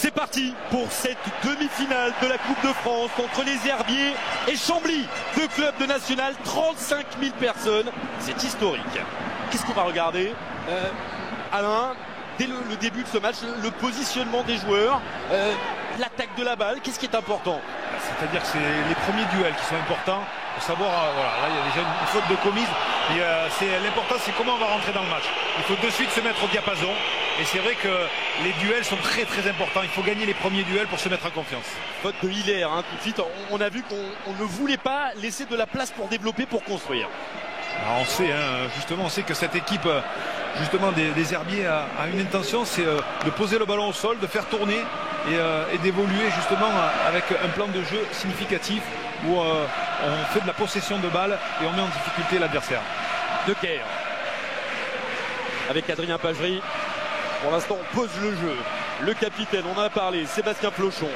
C'est parti pour cette demi-finale de la Coupe de France entre les Herbiers et Chambly. Deux clubs de national, 35 000 personnes. C'est historique. Qu'est-ce qu'on va regarder Alain, dès le début de ce match, le positionnement des joueurs, l'attaque de la balle, qu'est-ce qui est important? C'est-à-dire que c'est les premiers duels qui sont importants pour savoir, voilà, là il y a déjà une faute de commise. L'important c'est comment on va rentrer dans le match. Il faut de suite se mettre au diapason. Et c'est vrai que les duels sont très très importants. Il faut gagner les premiers duels pour se mettre en confiance. Faute de Hiller, hein, tout de suite. On a vu qu'on ne voulait pas laisser de la place pour développer, pour construire. Alors on sait, hein, justement, on sait que cette équipe justement des Herbiers a une intention, c'est de poser le ballon au sol, de faire tourner et d'évoluer justement avec un plan de jeu significatif où on fait de la possession de balle et on met en difficulté l'adversaire. De Caire avec Adrien Pagerie. Pour l'instant, on pose le jeu. Le capitaine, on en a parlé, Sébastien Flochon.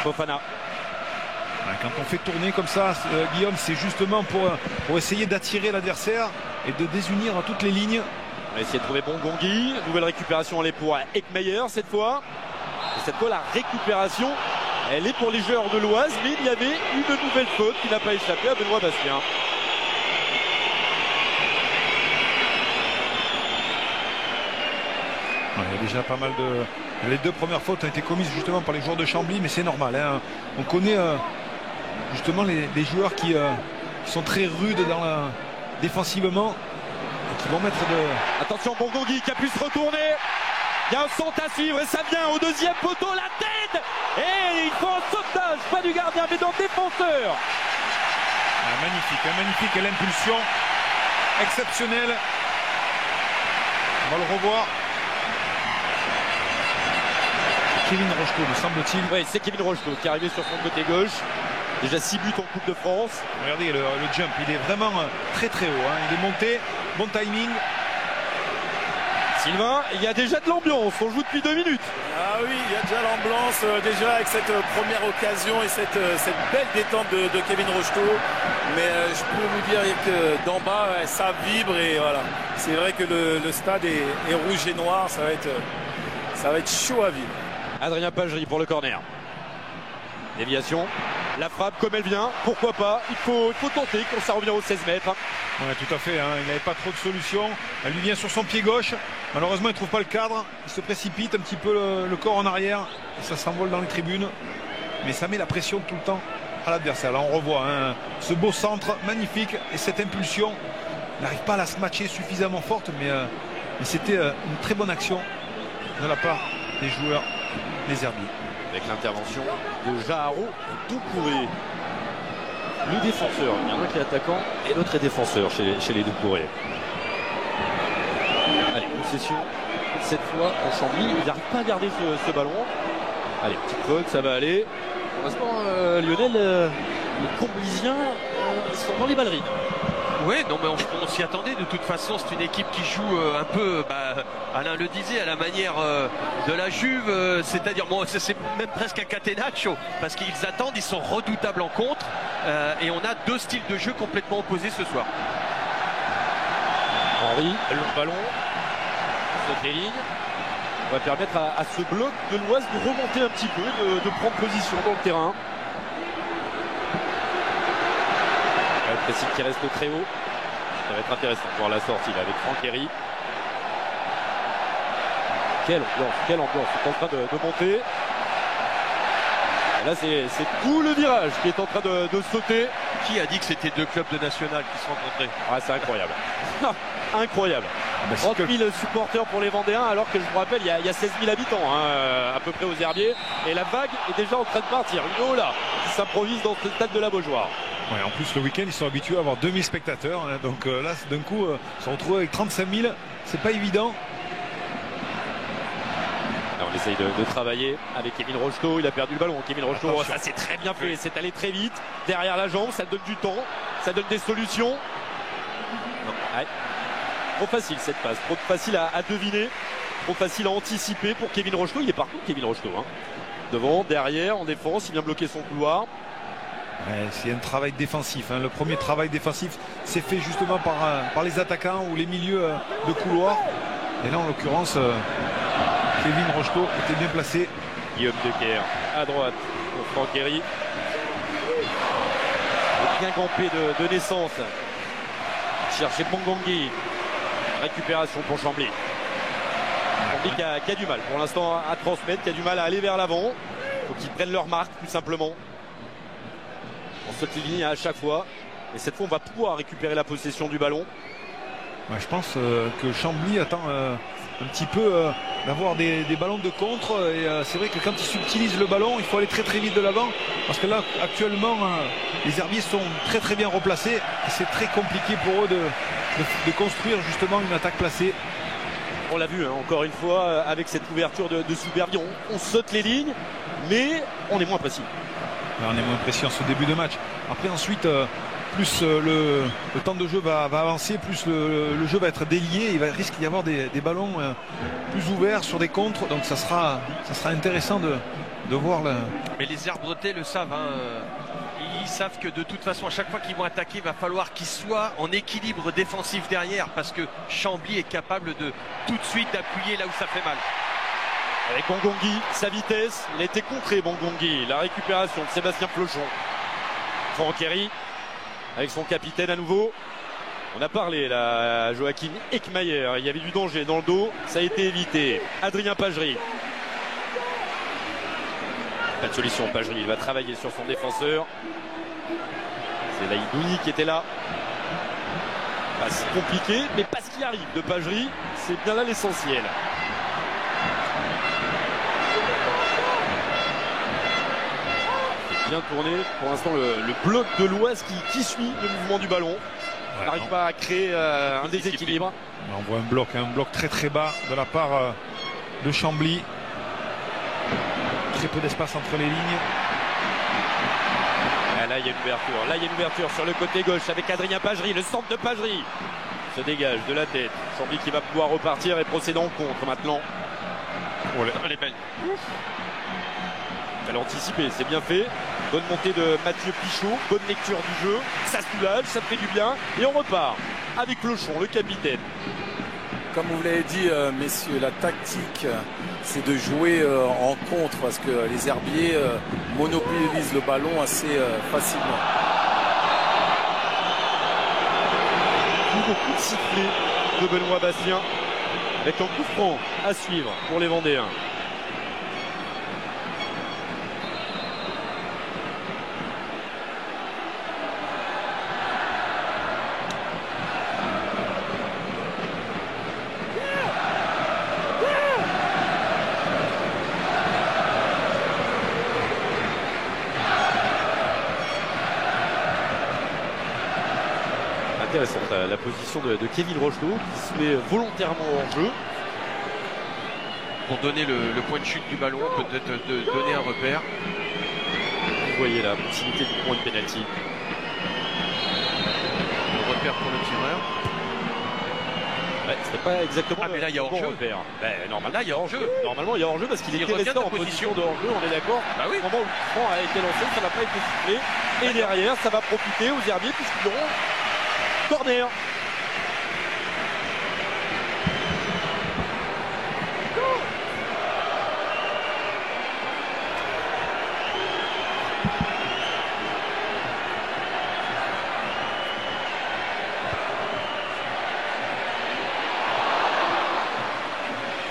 Fofana. Quand on fait tourner comme ça, Guillaume, c'est justement pour essayer d'attirer l'adversaire et de désunir toutes les lignes. On va essayer de trouver Bongongi. Nouvelle récupération, elle est pour Ekmeyer cette fois. Et cette fois, la récupération, elle est pour les joueurs de l'Oise. Mais il y avait une nouvelle faute qui n'a pas échappé à Benoît Bastien. Il y a déjà pas mal de... Les deux premières fautes ont été commises justement par les joueurs de Chambly, mais c'est normal, hein. On connaît justement les joueurs qui sont très rudes défensivement et qui vont mettre de... Attention, Bongongi qui a pu se retourner. Il y a un centre à suivre et ça vient au deuxième poteau, la tête. Et il faut un sauvetage, pas du gardien mais d'un défenseur. Magnifique, l'impulsion exceptionnelle. On va le revoir. Kevin Rocheteau, me semble-t-il. Oui, c'est Kevin Rocheteau qui est arrivé sur son côté gauche. Déjà 6 buts en Coupe de France. Regardez le jump, il est vraiment très très haut, hein. Il est monté, bon timing. Sylvain, il y a déjà de l'ambiance, on joue depuis 2 minutes. Ah oui, il y a déjà l'ambiance, déjà avec cette première occasion et cette belle détente de Kevin Rocheteau. Mais je peux vous dire que d'en bas, ça vibre et voilà. C'est vrai que le stade est rouge et noir, ça va être chaud à vivre. Adrien Pagerie pour le corner. Déviation, la frappe comme elle vient, pourquoi pas, il faut tenter quand ça revient aux 16 mètres. Ouais, tout à fait, hein. Il n'avait pas trop de solutions. Elle lui vient sur son pied gauche. Malheureusement, il ne trouve pas le cadre. Il se précipite un petit peu le corps en arrière. Et ça s'envole dans les tribunes. Mais ça met la pression tout le temps à l'adversaire. Là, on revoit, hein, ce beau centre magnifique et cette impulsion. Il n'arrive pas à la se matcher suffisamment forte, mais c'était une très bonne action de la part des joueurs des Herbiers. Avec l'intervention de Jaharo Doucouré. Le défenseur, il y en a un qui est attaquant et l'autre est défenseur chez les Doucouré. Allez, possession. Cette fois en Chambly, il n'arrive pas à garder ce ballon. Allez, petite faute, ça va aller. Pour l'instant, Lionel, les Comblysiens sont dans les ballerines. Oui, non mais on s'y attendait. De toute façon, c'est une équipe qui joue un peu, Alain le disait, à la manière de la Juve, c'est-à-dire, bon, c'est même presque un catenaccio, parce qu'ils attendent, ils sont redoutables en contre, et on a deux styles de jeu complètement opposés ce soir. Henri, le ballon, saute les lignes. On va permettre à ce bloc de l'Oise de remonter un petit peu, de prendre position dans le terrain. Le pressing qui reste très haut. Ça va être intéressant de voir la sortie là, avec Franck Herry. Quelle ambiance. C'est en train de monter. Et là, c'est tout le virage qui est en train de sauter. Qui a dit que c'était deux clubs de national qui se rencontraient? Ah, c'est incroyable. Incroyable. 30 000 supporters pour les Vendéens, alors que je vous rappelle, il y a 16 000 habitants à peu près aux Herbiers. Et la vague est déjà en train de partir. Une eau là qui s'improvise dans ce stade de la Beaujoire. Ouais, en plus, le week-end, ils sont habitués à avoir 2000 spectateurs. Hein, donc là, d'un coup, ils se retrouvent avec 35 000. C'est pas évident. Alors, on essaye de travailler avec Kevin Rocheteau. Il a perdu le ballon. Kevin Rocheteau, ça c'est très bien fait. C'est allé très vite. Derrière la jambe, ça donne du temps. Ça donne des solutions. Non, ouais. Trop facile cette passe. Trop facile à deviner. Trop facile à anticiper pour Kevin Rocheteau. Il est partout, Kevin Rocheteau. Hein. Devant, derrière, en défense. Il vient bloquer son couloir. Ouais, c'est un travail défensif, hein. Le premier travail défensif c'est fait justement par les attaquants ou les milieux de couloir. Et là en l'occurrence Kevin Rocheteau était bien placé. Guillaume Decker à droite pour Franck Herry. Bien campé de naissance. Chercher Bongongui. Récupération pour Chambly. Chambly qui a du mal pour l'instant à transmettre, qui a du mal à aller vers l'avant. Il faut qu'ils prennent leur marque tout simplement. On saute les lignes à chaque fois. Et cette fois on va pouvoir récupérer la possession du ballon. Ouais, je pense que Chambly attend un petit peu d'avoir des ballons de contre. Et c'est vrai que quand ils subtilisent le ballon, il faut aller très très vite de l'avant. Parce que là actuellement les herbiers sont très très bien replacés. Et c'est très compliqué pour eux de construire justement une attaque placée. On l'a vu hein, encore une fois avec cette ouverture de Souberbi. On saute les lignes mais on est moins précis. Là, on est moins précis en ce début de match. Après ensuite plus le temps de jeu va avancer, plus le jeu va être délié. Il risque d'y avoir des ballons plus ouverts sur des contres. Donc ça sera intéressant de voir. Mais les Herbretais le savent. Hein. Ils savent que de toute façon, à chaque fois qu'ils vont attaquer, il va falloir qu'ils soient en équilibre défensif derrière. Parce que Chambly est capable de tout de suite d'appuyer là où ça fait mal. Avec Bongongui, sa vitesse, il a été contré Bongongui. La récupération de Sébastien Flochon. Franck Herry avec son capitaine à nouveau. On a parlé là à Joachim Eckmayer. Il y avait du danger dans le dos. Ça a été évité. Adrien Pagerie. Pas de solution. Pagerie, il va travailler sur son défenseur. C'est Laïdouni qui était là. Pas si compliqué, mais pas ce qui arrive de Pagerie. C'est bien là l'essentiel. Bien tourné pour l'instant le bloc de l'Oise qui suit le mouvement du ballon. On n'arrive pas à créer un déséquilibre. On voit un bloc très très bas de la part de Chambly. Très peu d'espace entre les lignes. Et là il y a une ouverture. Là il y a une ouverture sur le côté gauche avec Adrien Pagerie. Le centre de Pagerie se dégage de la tête. Chambly qui va pouvoir repartir et procéder en contre maintenant. Oh, elle est belle. Elle a anticipé, c'est bien fait. Bonne montée de Mathieu Pichot, bonne lecture du jeu, ça soulage, ça fait du bien et on repart avec Flochon, le capitaine. Comme vous l'avez dit messieurs, la tactique c'est de jouer en contre parce que les herbiers monopolisent le ballon assez facilement. Beaucoup de sifflets de Benoît Bastien avec un coup franc à suivre pour les Vendéens. Intéressante la position de Kevin Rocheteau qui se met volontairement hors jeu. Pour donner le point de chute du ballon, peut-être de donner un repère. Vous voyez la possibilité du point de pénalty. Le repère pour le tireur. Ouais, c'était pas exactement. Ah mais là il y a hors-jeu. Normalement là il y a hors-jeu. Normalement il y a hors-jeu parce qu'il était resté en position de hors-jeu, on est d'accord. Bah oui. Au moment où le franc a été lancé, ça n'a pas été sifflé. Et derrière, ça va profiter aux herbiers puisqu'ils auront corner.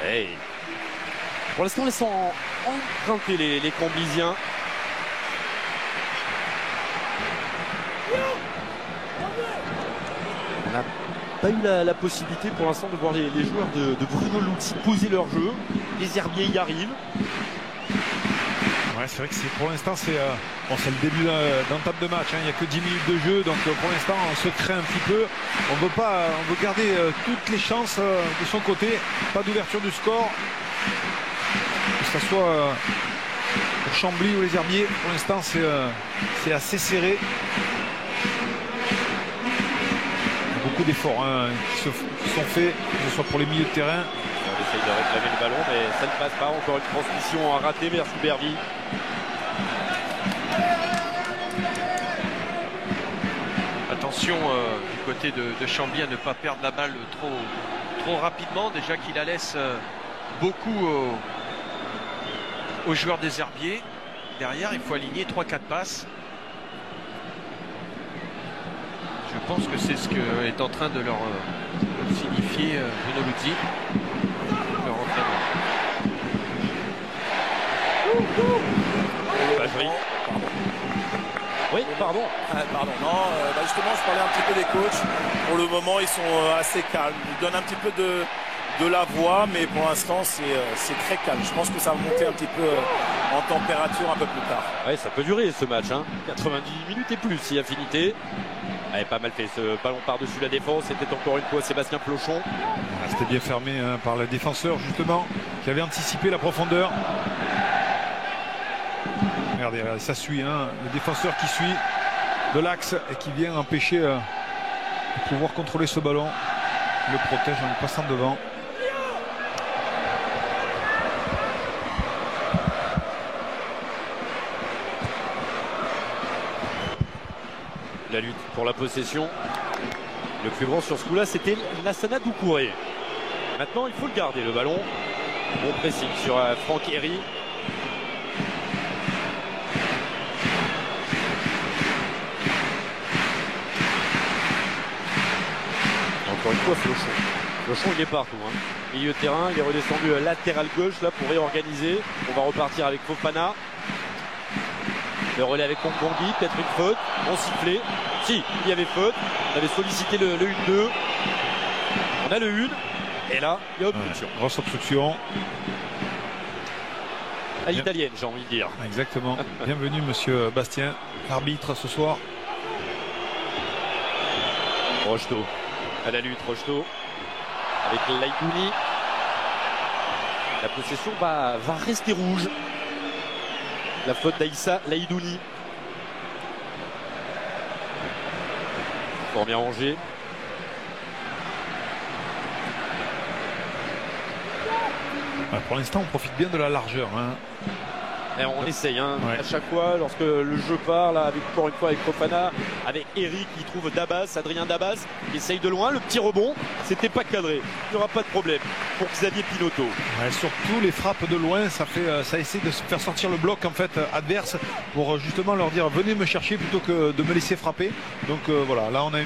Hey. Pour l'instant, ils sont empruntés les Camblisiens. On n'a pas eu la possibilité pour l'instant de voir les joueurs de Bruno Louty poser leur jeu. Les herbiers y arrivent. Ouais, c'est vrai que pour l'instant c'est le début d'entame de match. Il n'y a que 10 minutes de jeu, donc pour l'instant on se crée un petit peu. On veut garder toutes les chances de son côté. Pas d'ouverture du score. Que ce soit pour Chambly ou les herbiers, pour l'instant c'est assez serré. Beaucoup d'efforts qui sont faits, que ce soit pour les milieux de terrain. On essaye de réclamer le ballon, mais ça ne passe pas. Encore une transmission en raté vers Souberbi. Attention du côté de Chambly à ne pas perdre la balle trop rapidement. Déjà qu'il la laisse beaucoup aux joueurs des Herbiers. Derrière, il faut aligner 3-4 passes. Je pense que c'est ce que est en train de leur signifier Bruno Luzzi, leur entraîneur. Bagerie. Oui, pardon. Pardon, non, justement, je parlais un petit peu des coachs. Pour le moment, ils sont assez calmes. Ils donnent un petit peu de la voix, mais pour l'instant, c'est très calme. Je pense que ça va monter un petit peu en température un peu plus tard. Ouais, ça peut durer ce match. 90 minutes et plus, si affinité. Elle pas mal fait ce ballon par-dessus la défense. C'était encore une fois Sébastien Flochon. C'était bien fermé par le défenseur, justement, qui avait anticipé la profondeur. Regardez, ça suit, le défenseur qui suit de l'axe et qui vient empêcher de pouvoir contrôler ce ballon. Il le protège en passant devant. La lutte pour la possession. Le plus grand sur ce coup-là, c'était Lassana Doucouré. Maintenant, il faut le garder, le ballon. Bon pressing sur Franck Herry. Encore une fois, Flochon. Flochon, il est partout. Milieu de terrain, il est redescendu latéral gauche là pour réorganiser. On va repartir avec Fofana. Le relais avec Kongbongi, peut-être une faute. On sifflait. Si, il y avait faute. On avait sollicité le 1-2. On a le 1. Et là, il y a obstruction. Grosse obstruction. À l'italienne, j'ai envie de dire. Exactement. Bienvenue, monsieur Bastien, l'arbitre ce soir. Rocheteau. À la lutte, Rocheteau. Avec Laïdouni. La possession va rester rouge. La faute d'Aïssa Laïdouni. Fort bien rangé. Pour l'instant, on profite bien de la largeur. Et on essaye Ouais. à chaque fois lorsque le jeu part là, avec encore une fois avec Fofana, avec Eric qui trouve Dabas, Adrien Dabas qui essaye de loin, le petit rebond, c'était pas cadré, il n'y aura pas de problème pour Xavier Pinotto. Ouais, surtout les frappes de loin, ça essaie de faire sortir le bloc en fait adverse pour justement leur dire venez me chercher plutôt que de me laisser frapper. Donc voilà, là on a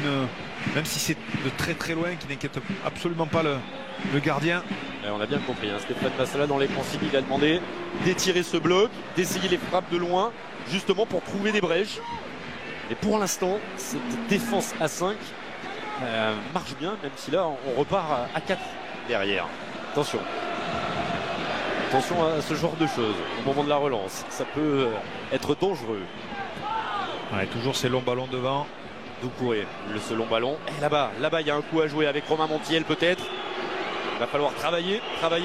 même si c'est de très très loin qui n'inquiète absolument pas le gardien. Et on a bien compris, Stéphane Massala dans les consignes, il a demandé d'étirer ce bloc, d'essayer les frappes de loin, justement pour trouver des brèches. Et pour l'instant, cette défense à 5 marche bien, même si là on repart à 4 derrière. Attention. Attention à ce genre de choses au moment de la relance. Ça peut être dangereux. Ouais, toujours ces longs ballons devant. Doucouré, ce long ballon. Et là-bas, il y a un coup à jouer avec Romain Montiel peut-être. Il va falloir travailler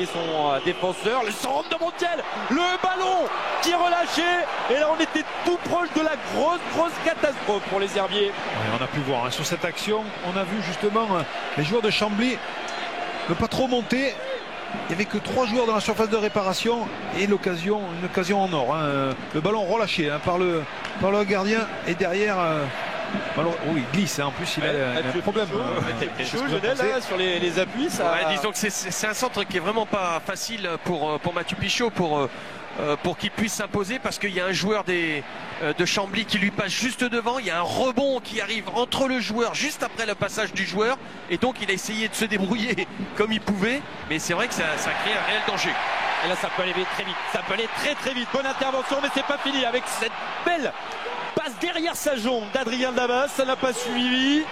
son défenseur. Le centre de Montiel, le ballon qui est relâché. Et là, on était tout proche de la grosse catastrophe pour les Herbiers. Ouais, on a pu voir sur cette action, on a vu justement les joueurs de Chambly ne pas trop monter. Il n'y avait que 3 joueurs dans la surface de réparation et une occasion en or. Le ballon relâché par le gardien et derrière. Oui, il glisse, en plus il a un problème. Là, sur les appuis, ça... Ouais, disons que c'est un centre qui est vraiment pas facile pour Mathieu Pichot pour qu'il puisse s'imposer, parce qu'il y a un joueur de Chambly qui lui passe juste devant, il y a un rebond qui arrive entre le joueur juste après le passage du joueur, et donc il a essayé de se débrouiller comme il pouvait, mais c'est vrai que ça crée un réel danger. Et là ça peut aller très vite, ça peut aller très vite. Bonne intervention, mais c'est pas fini avec cette belle passe derrière sa jambe d'Adrien Dabas, ça n'a pas suivi.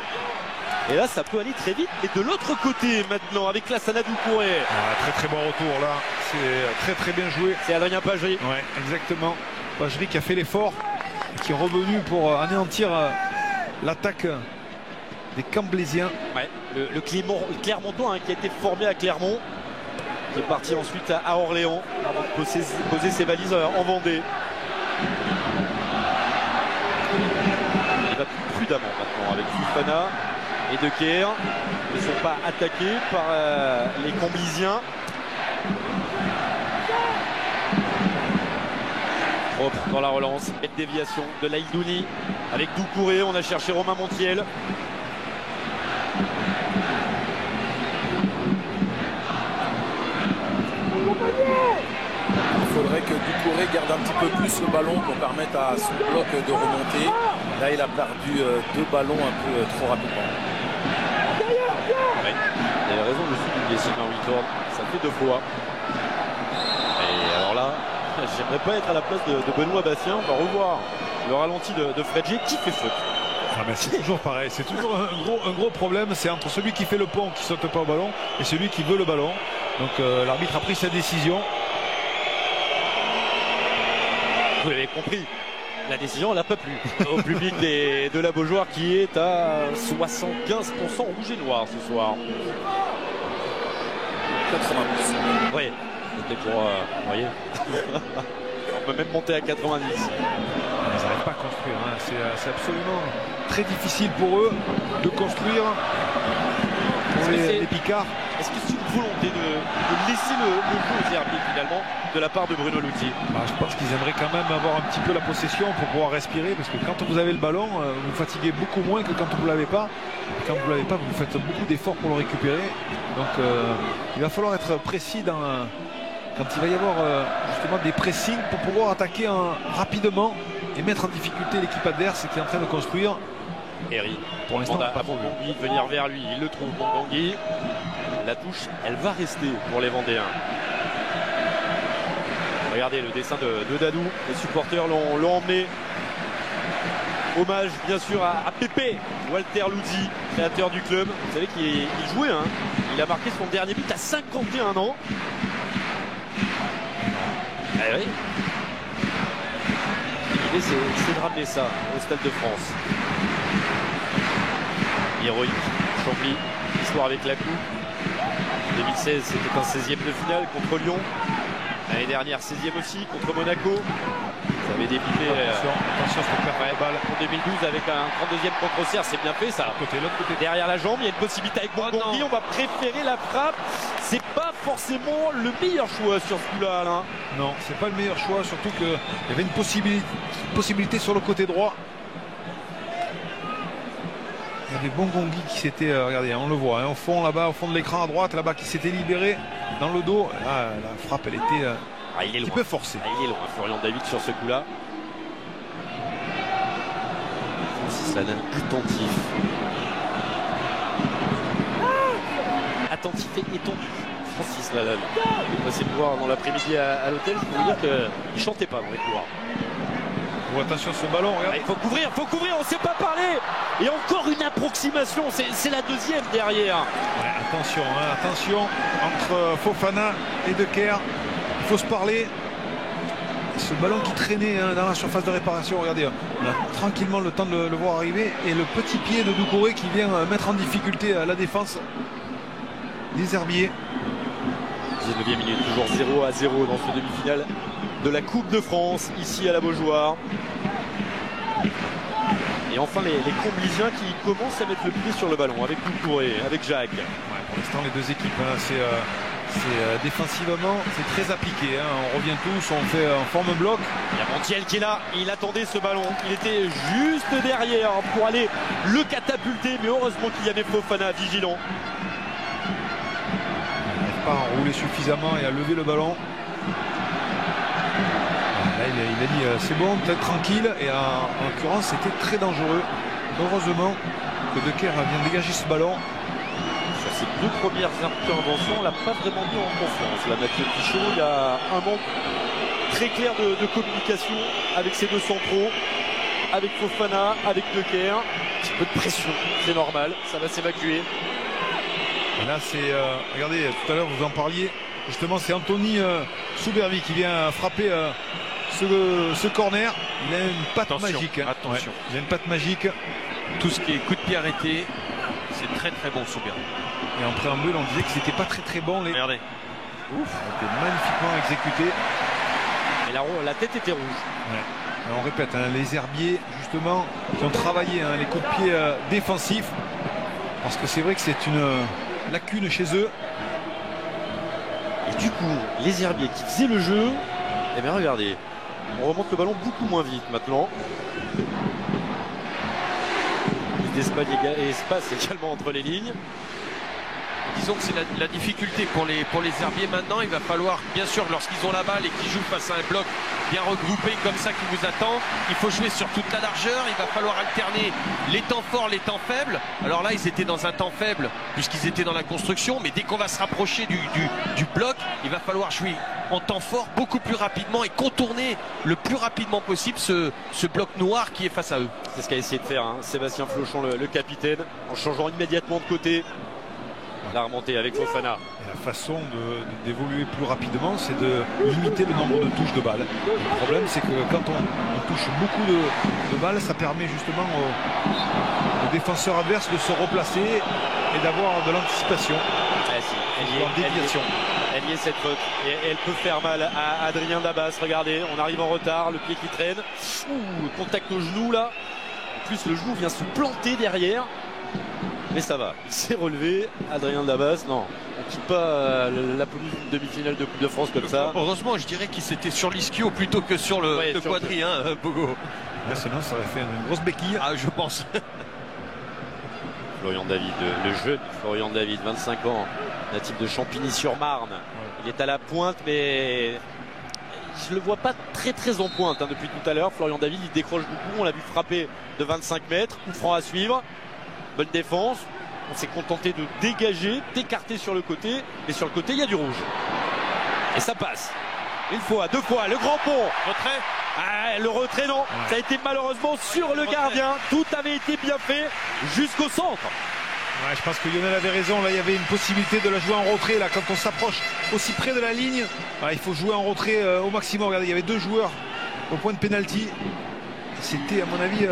Et là ça peut aller très vite. Et de l'autre côté maintenant avec Lassana Doucouré. Très bon retour là, c'est très bien joué. C'est Adrien Pagerie. Ouais, exactement. Pagerie qui a fait l'effort, qui est revenu pour anéantir l'attaque des Camblésiens. Ouais, le Clermontois qui a été formé à Clermont, qui est parti ensuite à Orléans avant de poser ses valises en Vendée. Il va prudemment maintenant avec Fofana et De Keer. Ils ne sont pas attaqués par les Camblésiens. Propre dans la relance, belle déviation de Laïdouni avec Doucouré. On a cherché Romain Montiel. faudrait que Doucouré garde un petit peu plus le ballon pour permettre à son bloc de remonter. Là, il a perdu 2 ballons un peu trop rapidement. Ouais. Il avait raison de souligner Sylvain Whitworth. Ça fait 2 fois. Et alors là, j'aimerais pas être à la place de Benoît Bastien. On va revoir le ralenti de Fredjé qui fait faute. Ah ben c'est toujours pareil, c'est toujours un gros problème, c'est entre celui qui fait le pont qui saute pas au ballon et celui qui veut le ballon. Donc l'arbitre a pris sa décision. Vous l'avez compris, la décision elle n'a pas plu au public de la Beaujoire qui est à 75% rouge et noir ce soir. 90. Oui, c'était pour... vous voyez on peut même monter à 90. Ils n'arrivent pas à construire, hein. C'est absolument très difficile pour eux de construire pour les Picards. Est-ce que c'est une volonté de laisser le jeu aux herbiers finalement de la part de Bruno Luzi? Je pense qu'ils aimeraient quand même avoir un petit peu la possession pour pouvoir respirer, parce que quand vous avez le ballon, vous vous fatiguez beaucoup moins que quand vous ne l'avez pas. Et quand vous ne l'avez pas, vous faites beaucoup d'efforts pour le récupérer. Donc il va falloir être précis quand il va y avoir justement des pressings pour pouvoir attaquer rapidement et mettre en difficulté l'équipe adverse qui est en train de construire. Herry, pour l'instant, on a Bongongui de venir vers lui, il le trouve Bongongui. La touche, elle va rester pour les Vendéens. Regardez le dessin de Dadou, les supporters l'ont emmené. Hommage bien sûr à Pépé, Walter Luzzi, créateur du club. Vous savez qu'il jouait, hein. Il a marqué son dernier but à 51 ans. Ah oui. L'idée c'est de ramener ça au Stade de France. Héroïque, Chambly, histoire avec la coupe. 2016 c'était un 16e de finale contre Lyon. L'année dernière 16e aussi contre Monaco. Ça avait dépipé attention, balle en 2012 avec un 32e contre Auxerre, c'est bien fait ça. L'autre côté. Derrière la jambe, il y a une possibilité avec Bongongui, on va préférer la frappe. C'est pas forcément le meilleur choix sur ce coup-là, Alain. Non, c'est pas le meilleur choix, surtout qu'il y avait une possibilité sur le côté droit. Il y avait Bongongui qui s'était, regardez, on le voit, hein, au fond là-bas, au fond de l'écran à droite, là-bas, qui s'était libéré dans le dos. Là, la frappe, elle était il est un petit loin. peu forcée. Il est loin, Florian David sur ce coup-là. Francis Lalanne, attentif. Attentif et étendu. Francis Lalanne. On va essayer de voir dans l'après-midi à l'hôtel. Je peux vous dire qu'il ne chantait pas dans les couloirs. Oh, attention ce ballon, regarde. Il faut couvrir, on ne sait pas parler. Et encore une approximation, c'est la deuxième derrière. Ouais, attention entre Fofana et Decker. Il faut se parler. Ce ballon qui traînait dans la surface de réparation, regardez, on a tranquillement le temps de le voir arriver. Et le petit pied de Doucouré qui vient mettre en difficulté la défense des Herbiers. 19e minute, toujours 0-0 dans ce demi-finale de la Coupe de France, ici à la Beaujoire. Et enfin les Comblisiens qui commencent à mettre le pied sur le ballon avec Doucouré, avec Jacques. Ouais, pour l'instant les deux équipes, hein, c'est défensivement, c'est très appliqué. Hein. On revient tous, on fait en forme bloc. Il y a Montiel qui est là, il attendait ce ballon. Il était juste derrière pour aller le catapulter, mais heureusement qu'il y avait Fofana vigilant. Il n'arrive pas à enrouler suffisamment et à lever le ballon. Là, il a dit c'est bon, peut-être tranquille. Et en l'occurrence, c'était très dangereux. Heureusement que Decker vient dégager ce ballon. Sur ces deux premières interventions, on l'a pas vraiment mis en confiance. Là, Mathieu Pichot, il y a un manque très clair de communication avec ses deux centraux, avec Fofana, avec Decker. Un petit peu de pression, c'est normal, ça va s'évacuer. Et là, c'est regardez, tout à l'heure vous en parliez. Justement, c'est Anthony Soubervi qui vient frapper ce corner. Il a une patte magique. Hein. Attention. Ouais, il a une patte magique. Tout ce qui est coup de pied arrêté, c'est très très bon Soubervi. Et en préambule, on disait que c'était pas très très bon. Regardez. Ouf, c'était magnifiquement exécuté. Et la tête était rouge. Ouais. Alors on répète, hein, les Herbiers, justement, qui ont travaillé les coups de pied défensifs. Parce que c'est vrai que c'est une lacune chez eux. Et du coup, les Herbiers qui faisaient le jeu, eh bien regardez, on remonte le ballon beaucoup moins vite maintenant. Plus d'espace également entre les lignes. disons que c'est la difficulté pour les herbiers maintenant. Il va falloir, bien sûr, lorsqu'ils ont la balle et qu'ils jouent face à un bloc bien regroupé comme ça qui vous attend, il faut jouer sur toute la largeur. Il va falloir alterner les temps forts, les temps faibles. Alors là, ils étaient dans un temps faible puisqu'ils étaient dans la construction, mais dès qu'on va se rapprocher du bloc, il va falloir jouer en temps fort beaucoup plus rapidement et contourner le plus rapidement possible ce bloc noir qui est face à eux. C'est ce qu'a essayé de faire Sébastien Flochon, le capitaine, en changeant immédiatement de côté. La remontée avec Fofana. Et la façon d'évoluer plus rapidement, c'est de limiter le nombre de touches de balles. Le problème, c'est que quand on touche beaucoup de balles, ça permet justement aux défenseurs adverses de se replacer et d'avoir de l'anticipation. Elle y est cette faute. Et elle peut faire mal à Adrien Dabas. Regardez, on arrive en retard, le pied qui traîne. Ouh, contact au genou là. En plus, le genou vient se planter derrière. Mais ça va, il s'est relevé, Adrien Dabas. Non, on ne quitte pas la pelouse d'une demi-finale de Coupe de France comme ça. Heureusement, je dirais qu'il s'était sur l'ischio plutôt que sur le quadri, hein, Bogo. Là, sinon, ça aurait fait une grosse béquille. Ah, je pense. Florian David, le jeune Florian David, 25 ans, natif de Champigny-sur-Marne. Il est à la pointe, mais je le vois pas très en pointe depuis tout à l'heure. Florian David, il décroche beaucoup. On l'a vu frapper de 25 mètres. Coup franc à suivre. Bonne défense. On s'est contenté de dégager, d'écarter sur le côté. Mais sur le côté, il y a du rouge. Et ça passe. Une fois, deux fois, le grand pont. Retrait. Ah, le retrait, non. Ouais. Ça a été malheureusement sur le gardien. Tout avait été bien fait jusqu'au centre. Ouais, je pense que Lionel avait raison. Là, il y avait une possibilité de la jouer en retrait. Là, quand on s'approche aussi près de la ligne, il faut jouer en retrait au maximum. Regardez, il y avait deux joueurs au point de pénalty. C'était, à mon avis,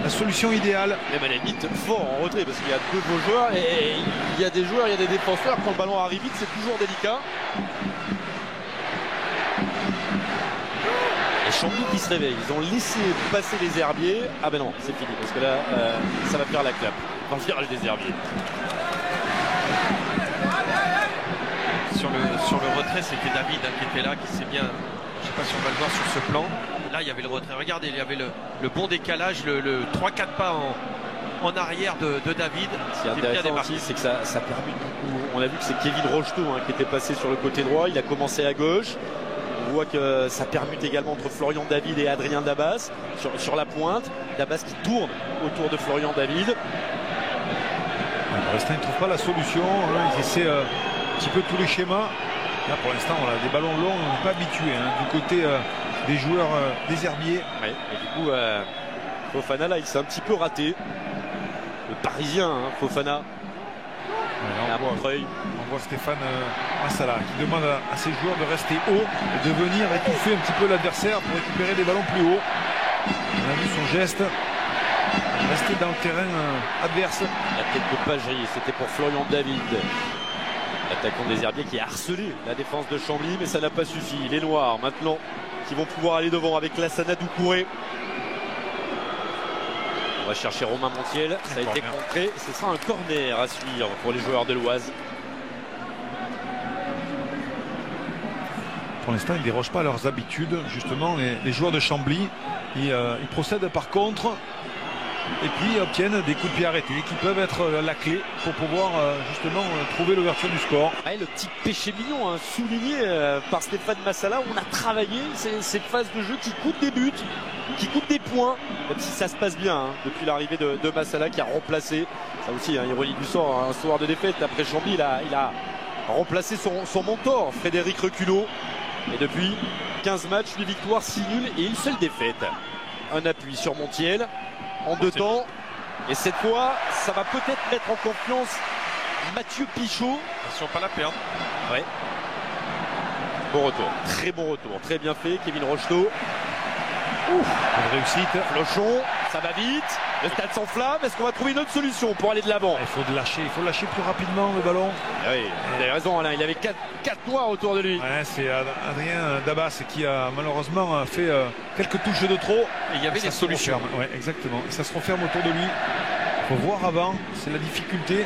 la solution idéale. Même à la limite, fort en retrait, parce qu'il y a deux beaux joueurs et il y a des joueurs, il y a des défenseurs. Quand le ballon arrive vite, c'est toujours délicat. Et Chambly qui se réveille. Ils ont laissé passer les herbiers. Ah ben non, c'est fini, parce que là, ça va faire la clap dans le virage des herbiers. Sur le retrait, c'était David qui était là, qui s'est bien... Je ne sais pas si on va le voir sur ce plan. Là, il y avait le retrait. Regardez, il y avait le bon décalage, le 3-4 pas en arrière de David. Ce qui est intéressant aussi, c'est que ça permet beaucoup. On a vu que c'est Kevin Rocheteau qui était passé sur le côté droit. Il a commencé à gauche. On voit que ça permute également entre Florian David et Adrien Dabas sur la pointe. Dabas qui tourne autour de Florian David. Pour l'instant, ils ne trouvent pas la solution. Ils essaient un petit peu tous les schémas. Là, pour l'instant, on a des ballons longs, on n'est pas habitué du côté des joueurs des herbiers. Ouais, et du coup, Fofana, là, il s'est un petit peu raté. Le Parisien, Fofana. Ouais, on voit Stéphane Massala qui demande à ses joueurs de rester haut et de venir étouffer un petit peu l'adversaire pour récupérer des ballons plus hauts. On a vu son geste. Rester dans le terrain adverse. La tête de Pagerie, c'était pour Florian David. L'attaquant des herbiers qui a harcelé la défense de Chambly, mais ça n'a pas suffi. Les Noirs maintenant qui vont pouvoir aller devant avec Lassana Doucouré. On va chercher Romain Montiel. Ça a été contré. Ce sera un corner à suivre pour les joueurs de l'Oise. Pour l'instant, ils ne dérogent pas à leurs habitudes. Justement, les joueurs de Chambly, ils procèdent par contre. Et puis obtiennent des coups de pied arrêtés qui peuvent être la clé pour pouvoir justement trouver l'ouverture du score. Ouais, le petit péché mignon souligné par Stéphane Massala. On a travaillé ces phases de jeu qui coûtent des buts, qui coûtent des points, même si ça se passe bien depuis l'arrivée de Massala qui a remplacé, ça aussi ironie du sort, un soir de défaite après Chambly, il a remplacé son mentor Frédéric Reculot. Et depuis 15 matchs, 8 victoires, 6 nuls et une seule défaite. Un appui sur Montiel en deux temps, et cette fois ça va peut-être mettre en confiance Mathieu Pichot. Attention, pas la perdre. Ouais. Bon retour, très bon retour, très bien fait. Kevin Rocheteau. Bonne réussite. Flochon, ça va vite. Le stade s'enflamme. Est-ce qu'on va trouver une autre solution pour aller de l'avant? Il faut lâcher plus rapidement le ballon. Ah oui, vous avez raison Alain, il avait 4 noirs autour de lui. Ouais, c'est Adrien Dabas qui a malheureusement fait quelques touches de trop. Et il y avait des solutions. Ouais, exactement. Et ça se referme autour de lui. Il faut voir avant, c'est la difficulté.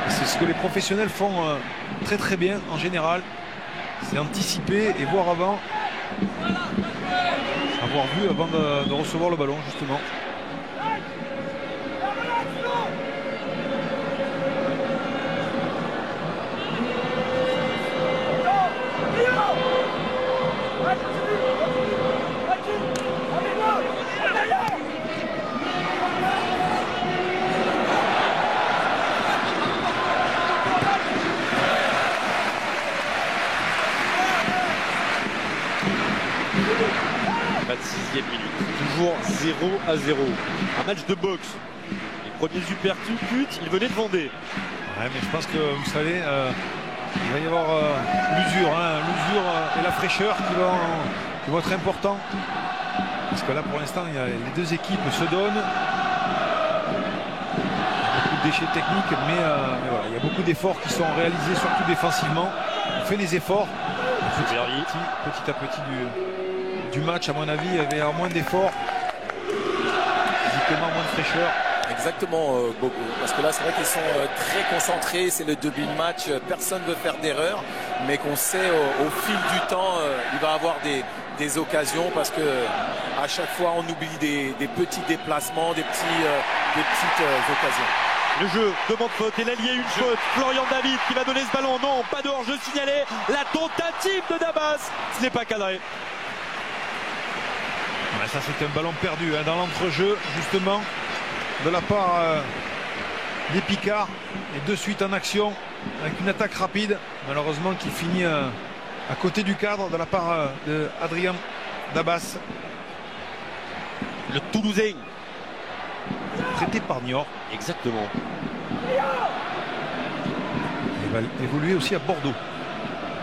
C'est ce que les professionnels font très bien en général. C'est anticiper et voir avant. Avoir vu avant de recevoir le ballon justement. 26e minute. Toujours 0-0. Un match de boxe. Les premiers uppercuts, ils venaient de Vendée. Ouais, mais je pense que vous savez, il va y avoir l'usure, et la fraîcheur qui vont être importants. Parce que là, pour l'instant, les deux équipes se donnent. Beaucoup de déchets techniques, mais voilà, il y a beaucoup d'efforts qui sont réalisés, surtout défensivement. On fait des efforts. Petit à petit du match, à mon avis, il y avait moins d'efforts. Physiquement, moins de fraîcheur. Exactement, Bobo. Parce que là, c'est vrai qu'ils sont très concentrés. C'est le début de match. Personne ne veut faire d'erreur. Mais qu'on sait, au fil du temps, il va y avoir des occasions. Parce que à chaque fois, on oublie des petits déplacements, des petites occasions. Le jeu demande faute et l'allié une faute. Florian David qui va donner ce ballon. Non, pas de hors-jeu signalé. La tentative de Dabas. Ce n'est pas cadré. Ouais, ça, c'est un ballon perdu dans l'entrejeu, justement, de la part des Picards. Et de suite en action avec une attaque rapide, malheureusement qui finit à côté du cadre de la part de Adrien Dabas. Le Toulousain. Prêté par Niort. Exactement. Il va évoluer aussi à Bordeaux.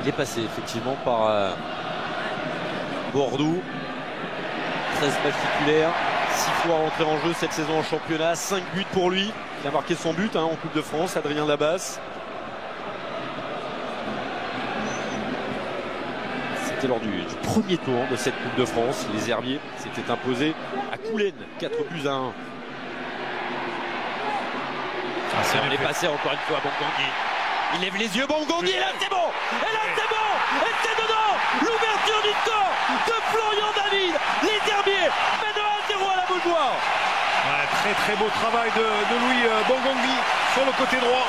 Il est passé effectivement par Bordeaux. 13 matchs titulaires, 6 fois rentré en jeu cette saison en championnat, 5 buts pour lui. Il a marqué son but en Coupe de France, Adrien Dabas. C'était lors du premier tour de cette Coupe de France. Les Herbiers s'étaient imposés à Coulennes, 4-1. On est passé encore une fois à Bangangui. Il lève les yeux, Bangangui, et là c'est bon. Et là c'est bon. Et c'est dedans. L'ouverture du score de Florian David. Les Herbiers mènent 1-0 à la Beaujoire. Ouais, très très beau travail de Louis Bangangui sur le côté droit.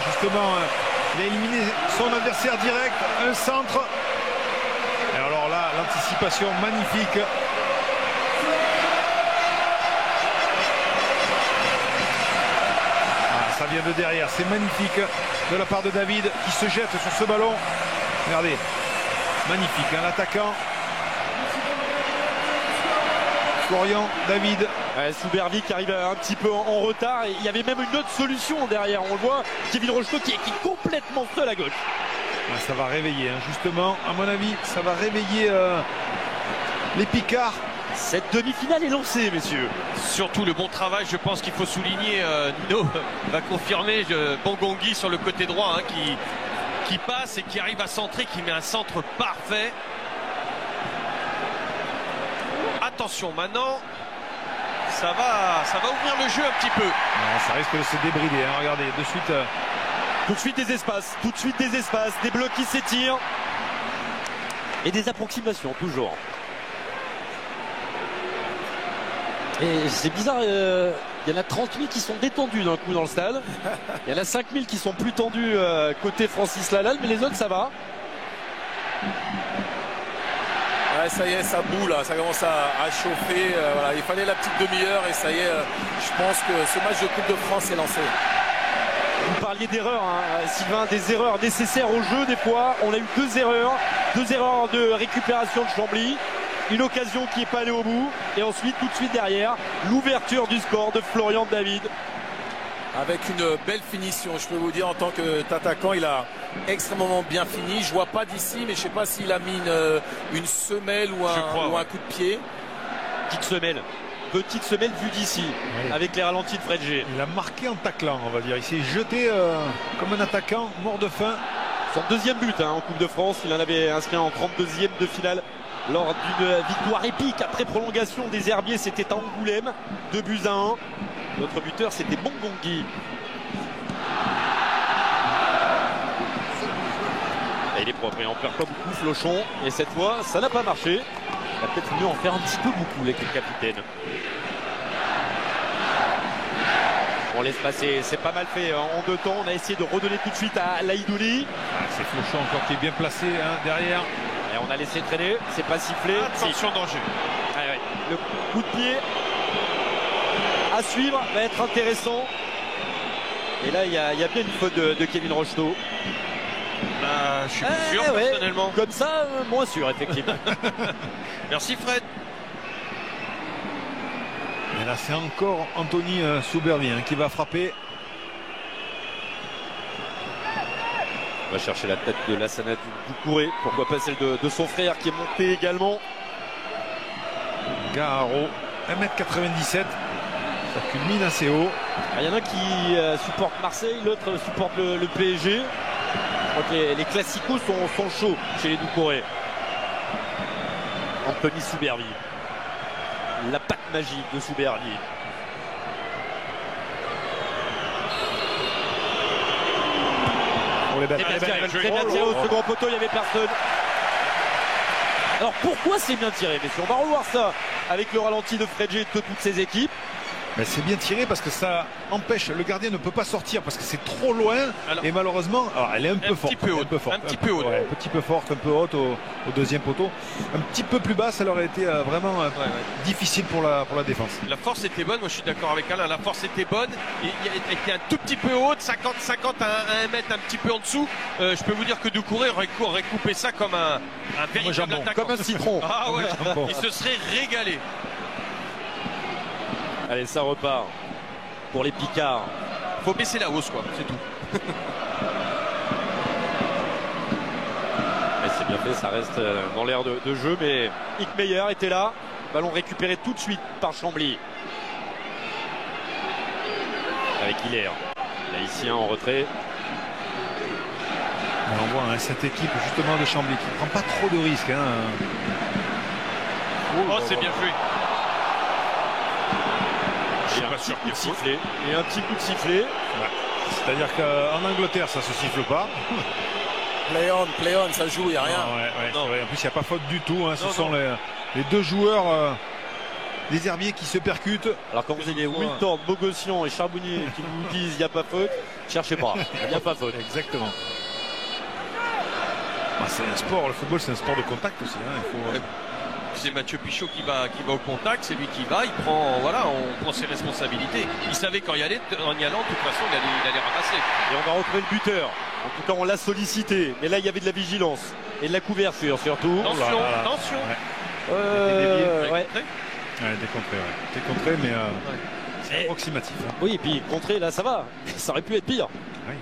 Justement, il a éliminé son adversaire direct, un centre. Et alors là, l'anticipation magnifique. Ah, ça vient de derrière, c'est magnifique de la part de David qui se jette sur ce ballon. Regardez, magnifique, l'attaquant. Florian David. Soubervic arrive un petit peu en retard et il y avait même une autre solution derrière. On le voit, Kevin Rocheteau qui est complètement seul à gauche. Ouais, ça va réveiller, justement, à mon avis, ça va réveiller les Picards. Cette demi-finale est lancée, messieurs. Surtout le bon travail, je pense qu'il faut souligner. Nino va confirmer Bangangui sur le côté droit qui passe et qui arrive à centrer, qui met un centre parfait. Attention maintenant, ça va ouvrir le jeu un petit peu. Non, ça risque de se débrider, regardez, de suite. Tout de suite des espaces, des blocs qui s'étirent. Et des approximations, toujours. Et c'est bizarre, il y en a 30 000 qui sont détendus d'un coup dans le stade. Il y en a 5 000 qui sont plus tendus côté Francis Lalanne, mais les autres ça va. Ouais, ça y est, ça boue là, ça commence à chauffer. Voilà. Il fallait la petite demi-heure et ça y est, je pense que ce match de Coupe de France est lancé. Vous parliez d'erreurs, Sylvain, des erreurs nécessaires au jeu des fois. On a eu deux erreurs de récupération de Chambly. Une occasion qui n'est pas allée au bout. Et ensuite, tout de suite derrière, l'ouverture du score de Florian David. Avec une belle finition, je peux vous dire, en tant qu'attaquant, il a extrêmement bien fini. Je vois pas d'ici, mais je sais pas s'il a mis une semelle ou un coup de pied. Petite semelle vue d'ici, oui. Avec les ralentis de Fred G. Il a marqué en taclant, on va dire. Il s'est jeté comme un attaquant, mort de faim. Son deuxième but en Coupe de France. Il en avait inscrit en 32e de finale lors d'une victoire épique après prolongation des Herbiers. C'était à Angoulême, 2-1. Notre buteur, c'était Bangangui. Et il est propre, et on perd pas beaucoup Flochon. Et cette fois, ça n'a pas marché. Il va peut-être mieux en faire un petit peu beaucoup avec le capitaine. On laisse passer, c'est pas mal fait en deux temps. On a essayé de redonner tout de suite à Laïdouli. C'est Flochon encore qui est bien placé derrière. Et Et on a laissé traîner, c'est pas sifflé. Attention, danger. Ouais, ouais. Le coup de pied à suivre va être intéressant. Et là, il y a bien une faute de Kevin Rocheteau. Je suis pas sûr, personnellement. Comme ça, moins sûr, effectivement. Merci, Fred. Et là, c'est encore Anthony Soubervi qui va frapper. On va chercher la tête de Lassana Doucouré. Pourquoi pas celle de son frère qui est monté également. Gaharo, 1m97. Ça culmine assez haut. Il y en a un qui supporte Marseille, l'autre supporte le PSG. Je crois que les classicos sont chauds chez les Doucouré. Anthony Soubervi. La patte magique de Soubervi. Très bien tiré au second poteau, il n'y avait personne. Alors pourquoi c'est bien tiré, messieurs? On va revoir ça avec le ralenti de Fredjé et de toutes ses équipes. Mais c'est bien tiré parce que ça empêche, le gardien ne peut pas sortir parce que c'est trop loin. Alors, et malheureusement, elle est un peu forte. Un petit peu haute. Un petit peu forte, un peu haute au deuxième poteau. Un petit peu plus bas, ça aurait été vraiment difficile pour la défense. La force était bonne, moi je suis d'accord avec Alain, la force était bonne. Elle était un tout petit peu haute, 50-50 à 1 mètre un petit peu en dessous. Je peux vous dire que Doucouré aurait coupé ça comme un véritable attaquant. Comme un citron. Ah ouais, il se serait régalé. Allez, ça repart pour les Picards. Faut baisser la hausse, quoi, c'est tout. Mais c'est bien fait, ça reste dans l'air de jeu. Mais Hickmeyer était là. Ballon récupéré tout de suite par Chambly. Avec Hilaire. L'Haïtien en retrait. On voit cette équipe justement de Chambly qui ne prend pas trop de risques. Oh, c'est bien fait. Et un petit coup de sifflet. Et un petit coup de sifflet. C'est-à-dire qu'en Angleterre, ça se siffle pas. Play on, ça joue, il n'y a rien. En plus, il n'y a pas faute du tout. Ce sont les deux joueurs des Herbiers qui se percutent. Alors quand vous avez Wiltord, Bogossian et Charbonnier qui vous disent il n'y a pas faute, cherchez pas. Il n'y a pas faute. Exactement. C'est un sport, le football c'est un sport de contact aussi. C'est Mathieu Pichot qui va au contact, c'est lui qui va, il prend, on prend ses responsabilités. Il savait qu'en y allant, de toute façon, il allait ramasser. Et on va retrouver le buteur. En tout cas, on l'a sollicité. Mais là, il y avait de la vigilance et de la couverture surtout. Attention. Décontré, mais c'est approximatif. Oui, et puis contré, là, ça va. Ça aurait pu être pire. Oui.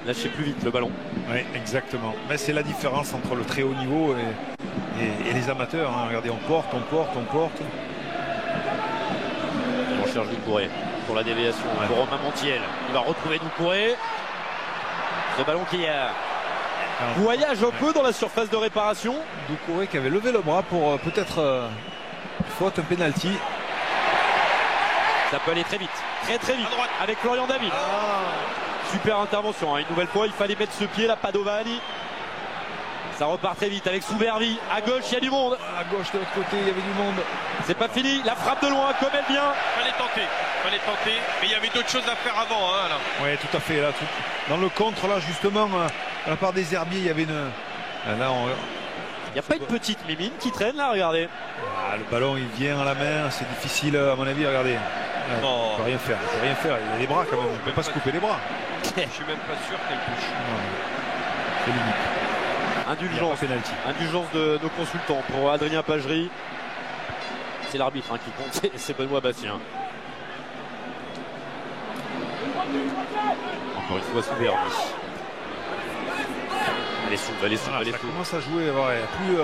Lâchez plus vite le ballon. Oui, exactement. Mais c'est la différence entre le très haut niveau et les amateurs. Regardez, on porte. On cherche Doucouré pour la déviation pour Romain Montiel. Il va retrouver Doucouré. Ce ballon qui voyage un peu dans la surface de réparation. Doucouré qui avait levé le bras pour peut-être faute, un penalty. Ça peut aller très vite, très vite avec Florian David. Super intervention, une nouvelle fois il fallait mettre ce pied là, Padovani. Ça repart très vite avec Soubervi. À gauche il y a du monde. À gauche de l'autre côté il y avait du monde. C'est pas fini, la frappe de loin comme elle vient. Fallait tenter, mais il y avait d'autres choses à faire avant. Oui, tout à fait. Là, dans le contre là justement, à la part des Herbiers il y avait une... Il n'y a pas une petite mimine qui traîne là, regardez. Le ballon il vient à la main, c'est difficile à mon avis, regardez. Il ne peut rien faire, il a les bras quand même, on ne peut pas se couper les bras. Je suis même pas sûr qu'elle touche. C'est limite. Indulgence de nos consultants pour Adrien Pagerie. C'est l'arbitre qui compte, c'est Benoît Bastien. Encore une fois Soubervi. Allez, ça commence à jouer, il n'y a plus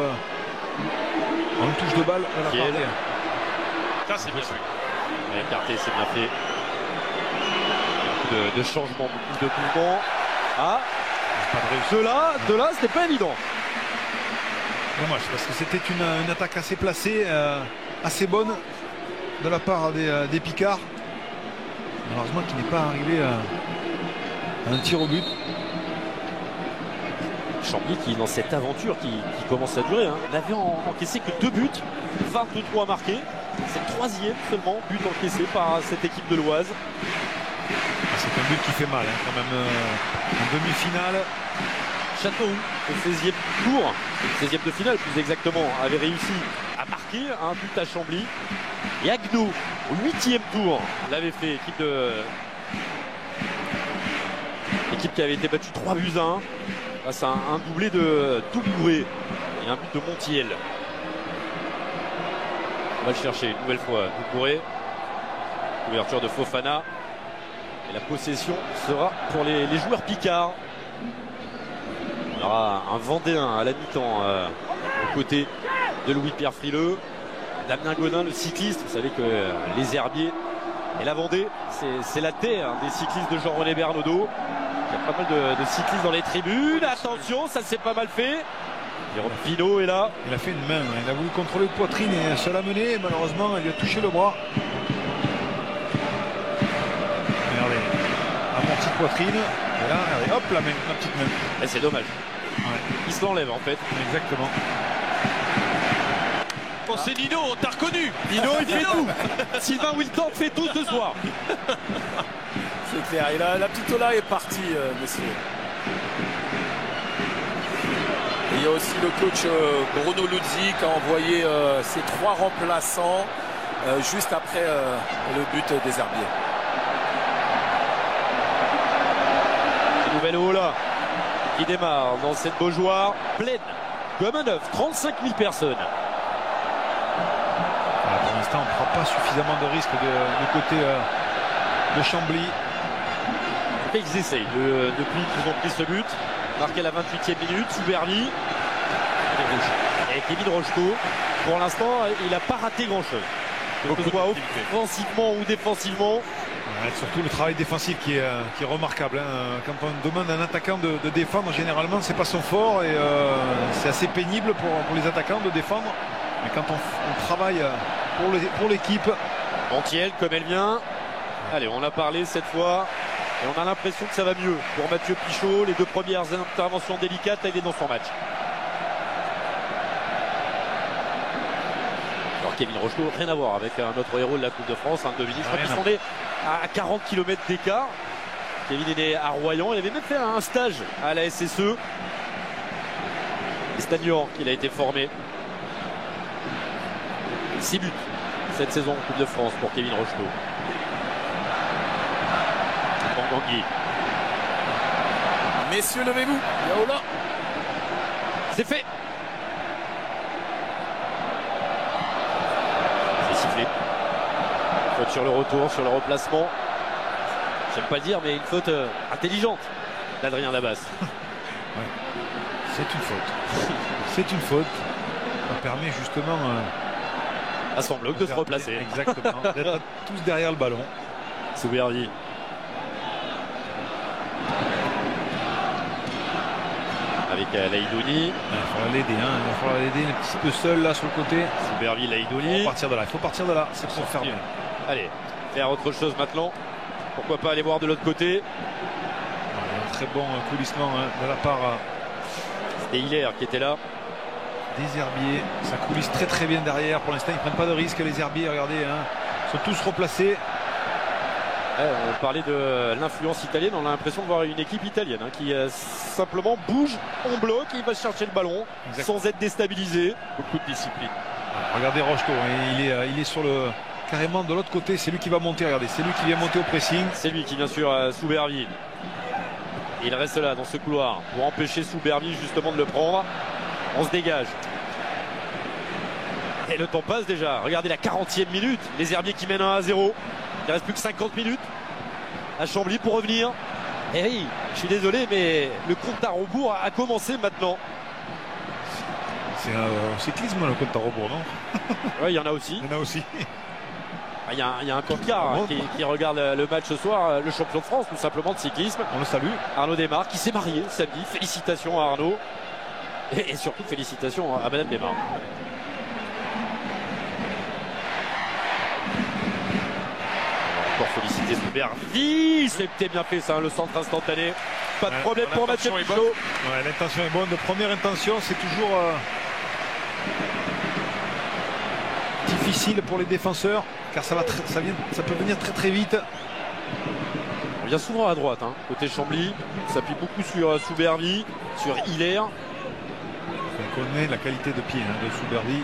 une touche de balle. Ça c'est bien fait. Écarté, c'est bien fait. Beaucoup de changements, beaucoup de mouvements. De là, c'était pas évident. Dommage, parce que c'était une attaque assez placée, assez bonne de la part des Picards. Malheureusement, qui n'est pas arrivé à un tir au but. Chambly qui, dans cette aventure qui commence à durer, n'avait encaissé que 2 buts, 23 marqués. C'est le 3e seulement but encaissé par cette équipe de l'Oise. C'est un but qui fait mal quand même. En demi-finale, Châteauroux, au 16e tour, 16e de finale plus exactement, avait réussi à marquer un but à Chambly. Et Agneau, au 8e tour, l'avait fait, équipe qui avait été battue 3-1 face à un doublé de Doucouré et un but de Montiel. On va le chercher une nouvelle fois, Doucouré. Ouverture de Fofana. Et la possession sera pour les joueurs picards. On aura un Vendéen à la mi-temps aux côtés de Louis-Pierre Frileux. Damien Godin, le cycliste. Vous savez que les Herbiers et la Vendée, c'est la terre des cyclistes de Jean-René Bernaudot. Il y a pas mal de cyclistes dans les tribunes. Attention, ça s'est pas mal fait. Jérôme Pinault est là. Il a fait une main, il a voulu contrôler le poitrine et se l'a mené. Malheureusement, il lui a touché le bras. Regardez, amorti de poitrine. Et là, regardez, hop, la petite main. Et c'est dommage. Ouais. Il se l'enlève en fait. Exactement. Bon, c'est Nino, on t'a reconnu. Nino, il fait tout. Sylvain Wiltord fait tout ce soir. C'est clair. Et la petite Ola est partie, messieurs. Et il y a aussi le coach Bruno Luzzi qui a envoyé ses 3 remplaçants juste après le but des Herbiers. Nouvelle Ola qui démarre dans cette Beaujoire pleine comme un œuf, 35 000 personnes. Pour l'instant, on ne prend pas suffisamment de risques du côté de Chambly. Ils essayent depuis qu'ils ont pris ce but. Marqué à la 28e minute, Souberny. Et Kevin Rocheteau, pour l'instant, il n'a pas raté grand-chose. Que ce soit offensivement ou défensivement. Ouais, surtout le travail défensif qui est remarquable. Hein. Quand on demande à un attaquant de défendre, généralement, c'est pas son fort et c'est assez pénible pour les attaquants de défendre. Mais quand on travaille pour l'équipe. Montiel, comme elle vient. Allez, on a parlé cette fois. Et on a l'impression que ça va mieux pour Mathieu Pichot. Les 2 premières interventions délicates, il est dans son match. Alors Kevin Rocheteau, rien à voir avec notre héros de la Coupe de France, Dominique. Je crois qu'ils sont nés à 40 km d'écart. Kevin est né à Royan. Il avait même fait un stage à la SSE. Et Stagnan, qu'il a été formé. 6 buts cette saison en Coupe de France pour Kevin Rocheteau. Bangui. Messieurs, levez-vous. Yaola. C'est fait. C'est sifflé. Faute sur le retour, sur le replacement. J'aime pas le dire, mais une faute intelligente d'Adrien Labas. Ouais. C'est une faute. C'est une faute. Ça permet justement à son bloc de se replacer. Exactement. D'être tous derrière le ballon. Souberny. Avec Laïdouni. Il va falloir l'aider, hein. Il va falloir l'aider un petit peu seul là sur le côté. Souberny, Laïdouni. Il faut partir de là. Il faut partir de là. C'est pour faire bien. Allez, faire autre chose maintenant. Pourquoi pas aller voir de l'autre côté. Un très bon coulissement de la part. C'était Hilaire qui était là. Des Herbiers. Ça coulisse très très bien derrière. Pour l'instant, ils ne prennent pas de risques. Les Herbiers, regardez, hein, sont tous replacés. On parlait de l'influence italienne, on a l'impression de voir une équipe italienne qui simplement bouge en bloc et il va chercher le ballon. Exactement. Sans être déstabilisé. Beaucoup de discipline. Regardez Rocheteau, il est sur le carrément de l'autre côté, c'est lui qui va monter, regardez, c'est lui qui vient monter au pressing. C'est lui qui vient sur Souberny. Il reste là dans ce couloir pour empêcher Souberny justement de le prendre. On se dégage. Et le temps passe déjà. Regardez la 40e minute. Les Herbiers qui mènent 1-0. Il ne reste plus que 50 minutes à Chambly pour revenir. Et oui, je suis désolé, mais le compte à rebours a commencé maintenant. C'est un cyclisme le compte à rebours, non? Oui, il y en a aussi. Il y en a aussi. Il y a un campard qui regarde le match ce soir, le champion de France tout simplement de cyclisme. On le salue. Arnaud Desmar qui s'est marié samedi. Félicitations à Arnaud. Et surtout félicitations à Madame Desmar. Féliciter Souberny, c'était bien fait ça, le centre instantané. Pas de problème pour Mathieu Pichot. Ouais, l'intention est bonne. De première intention, c'est toujours difficile pour les défenseurs, car ça peut venir très très vite. On vient souvent à droite, côté Chambly. On s'appuie beaucoup sur Souberny. sur Hilaire. On connaît la qualité de pied de Souberdi.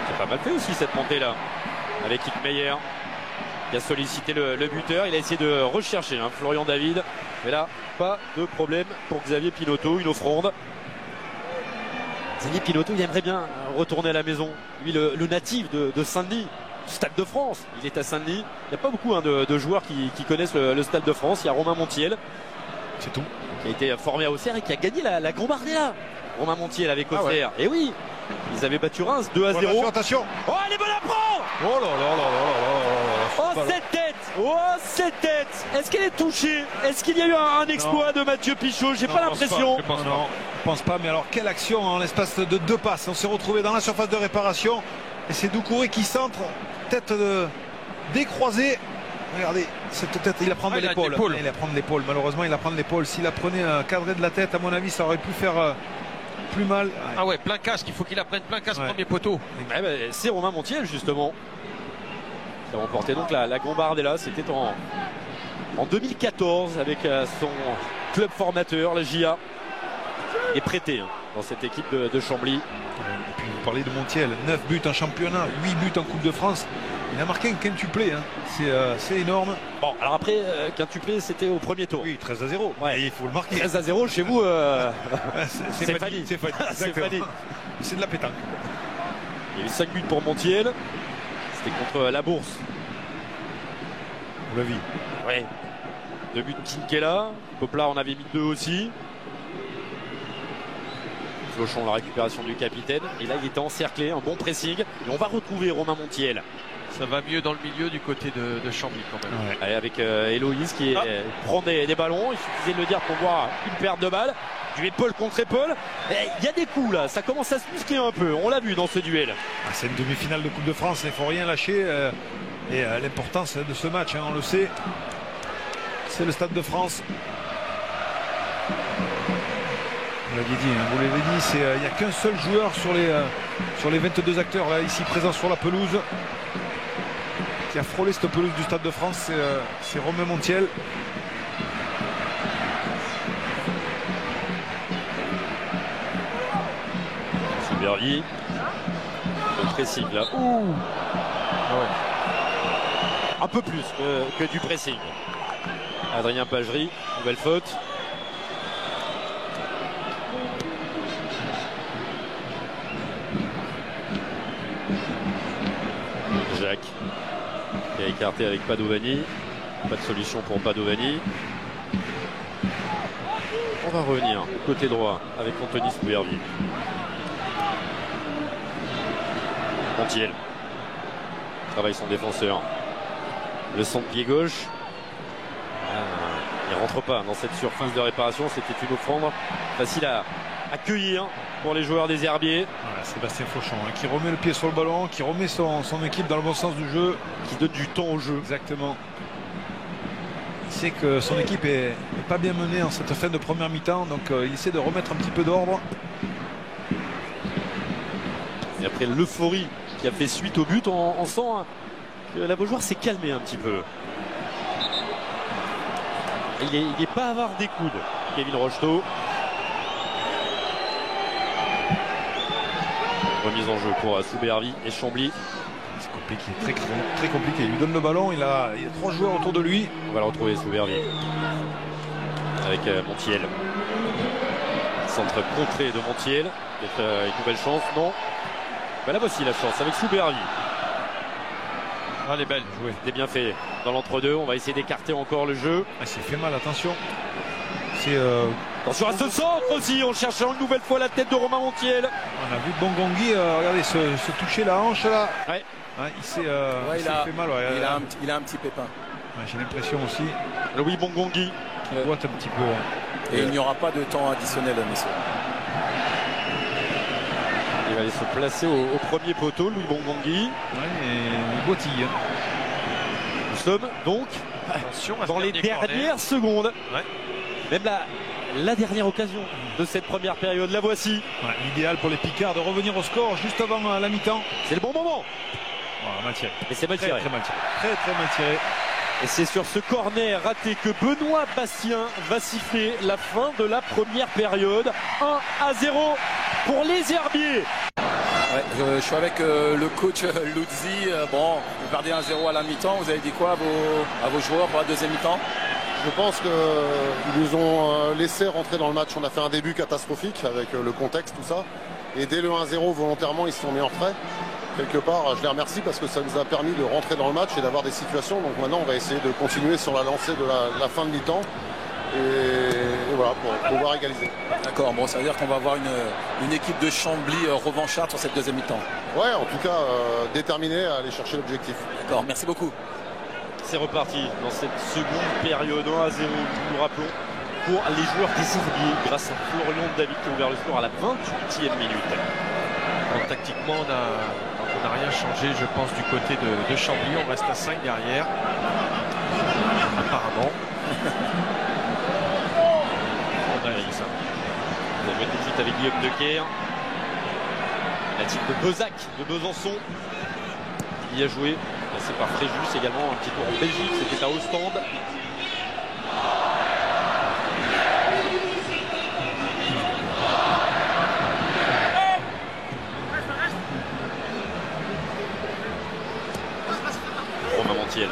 C'est pas mal fait aussi cette montée là avec Hickmeyer qui a sollicité le buteur. Il a essayé de rechercher Florian David, mais là pas de problème pour Xavier Pinotto. Une offrande. Xavier Pinotto, il aimerait bien retourner à la maison. Lui, le natif de Saint-Denis, Stade de France. Il est à Saint-Denis. Il n'y a pas beaucoup de joueurs qui connaissent le Stade de France. Il y a Romain Montiel, c'est tout, qui a été formé à Auxerre et qui a gagné la Gambardella. Romain Montiel avec Auxerre. Et oui, ils avaient battu Reims 2-0. Attention, attention. Oh, elle est bonne à prendre. Oh là là là là là là. Oh, cette tête. Oh, cette tête. Est-ce qu'elle est touchée? Est-ce qu'il y a eu un exploit de Mathieu Pichot? J'ai pas l'impression. Je pense pas, mais alors quelle action en l'espace de 2 passes. On s'est retrouvé dans la surface de réparation et c'est Doucouré qui centre, tête décroisée. Regardez cette tête, il la prend de l'épaule. Il la prend de l'épaule, malheureusement il la prend de l'épaule. S'il la prenait cadré de la tête, à mon avis ça aurait pu faire plus mal. Ah ouais, plein casque, il faut qu'il la prenne plein casque, premier poteau. C'est Romain Montiel justement qui a remporté donc la Gambardella. C'était en 2014 avec son club formateur, la JA. Il est prêté dans cette équipe de Chambly. Et puis vous parlez de Montiel, 9 buts en championnat, 8 buts en Coupe de France. Il a marqué un quintuplé, c'est énorme. Bon, alors après, quintuplé, c'était au premier tour. Oui, 13-0. Ouais. Et il faut le marquer. 13-0 chez vous, c'est Fanny. C'est de la pétanque. Il y a eu 5 buts pour Montiel. C'était contre la Bourse. Vous l'avez vu. Ouais. 2 buts de Kinkela. Poplar en avait mis 2 aussi. Flochon, la récupération du capitaine. Et là, il était encerclé, un bon pressing. Et on va retrouver Romain Montiel. Ça va mieux dans le milieu du côté de Chambly quand même. Ouais. Allez, avec Héloïse qui prend des ballons. Il suffisait de le dire pour voir une perte de balle. Du épaule contre épaule. Il y a des coups là, ça commence à se muscler un peu. On l'a vu dans ce duel. C'est une demi-finale de Coupe de France, il ne faut rien lâcher. Et l'importance de ce match, on le sait, c'est le Stade de France. Vous l'aviez dit, vous l'avez dit, il n'y a qu'un seul joueur sur les 22 acteurs là, ici présents sur la pelouse qui a frôlé cette pelouse du Stade de France, c'est Romain Montiel. Souberdi, le pressing là. Un peu plus que du pressing. Adrien Pagerie, nouvelle faute. Jacques qui a écarté avec Padovani. Pas de solution pour Padovani. On va revenir côté droit avec Anthony Souberdi. Montiel travaille son défenseur. Le centre pied gauche. Il rentre pas dans cette surface de réparation. C'était une offrande facile à accueillir pour les joueurs des Herbiers. Voilà, Sébastien Fauchon qui remet le pied sur le ballon, qui remet son équipe dans le bon sens du jeu, qui donne du temps au jeu. Exactement. Il sait que son équipe est pas bien menée en cette fin de première mi-temps, donc il essaie de remettre un petit peu d'ordre. Et après l'euphorie qui a fait suite au but, on sent que la Beaujoire s'est calmée un petit peu. Il n'est pas avare des coudes, Kevin Rocheteau. Remise en jeu pour Souberdi et Chambly. C'est compliqué, très compliqué. Il lui donne le ballon, il y a 3 joueurs autour de lui. On va le retrouver, Souberdi. Avec Montiel. Centre contré de Montiel. Peut-être une nouvelle chance, non? Là voici la chance avec Souberdi. Ah, elle est belle. C'était bien fait dans l'entre-deux. On va essayer d'écarter encore le jeu. Il s'est fait mal, attention. Attention à ce centre aussi. On cherche une nouvelle fois la tête de Romain Montiel. On a vu Bongongui, regardez, se toucher la hanche là. Ouais. Il s'est fait mal. Ouais, il a un petit pépin. Ouais, j'ai l'impression aussi. Louis Bongongui qui boite un petit peu. Et il n'y aura pas de temps additionnel, messieurs. Il va aller se placer au premier poteau, Louis Bongongui. Ouais, et il boitille. Nous sommes donc dans les dernières secondes. Ouais. Même la dernière occasion de cette première période, la voici. Ouais, l'idéal pour les Picards de revenir au score juste avant la mi-temps. C'est le bon moment. Voilà, mal tiré. Mais c'est mal tiré. Très mal tiré. Très mal tiré. Et c'est sur ce corner raté que Benoît Bastien va siffler la fin de la première période. 1-0 pour les Herbiers. Ouais, je suis avec le coach Luzzi. Bon, vous perdez 1-0 à la mi-temps. Vous avez dit quoi à vos joueurs pour la deuxième mi-temps? Je pense qu'ils nous ont laissé rentrer dans le match. On a fait un début catastrophique avec le contexte, tout ça. Et dès le 1-0, volontairement, ils se sont mis en retrait. Quelque part, je les remercie parce que ça nous a permis de rentrer dans le match et d'avoir des situations. Donc maintenant, on va essayer de continuer sur la lancée de la fin de mi-temps. Et voilà, pour pouvoir égaliser. D'accord, bon, ça veut dire qu'on va avoir une équipe de Chambly revancharde sur cette deuxième mi-temps. Ouais, en tout cas, déterminé à aller chercher l'objectif. D'accord, merci beaucoup. C'est reparti dans cette seconde période 1-0, nous rappelons, pour les joueurs des Herbiers grâce à Florian David qui a ouvert le score à la 28e minute. Donc, tactiquement, on n'a rien changé, je pense, du côté de Chambly. On reste à 5 derrière. Apparemment. On a ça. On va jouer tout de suite avec Guillaume Decker. La team de Bezac de Besançon. Il y a joué. C'est par Fréjus également, un petit tour en Belgique, c'était à Ostende. Romain Montiel.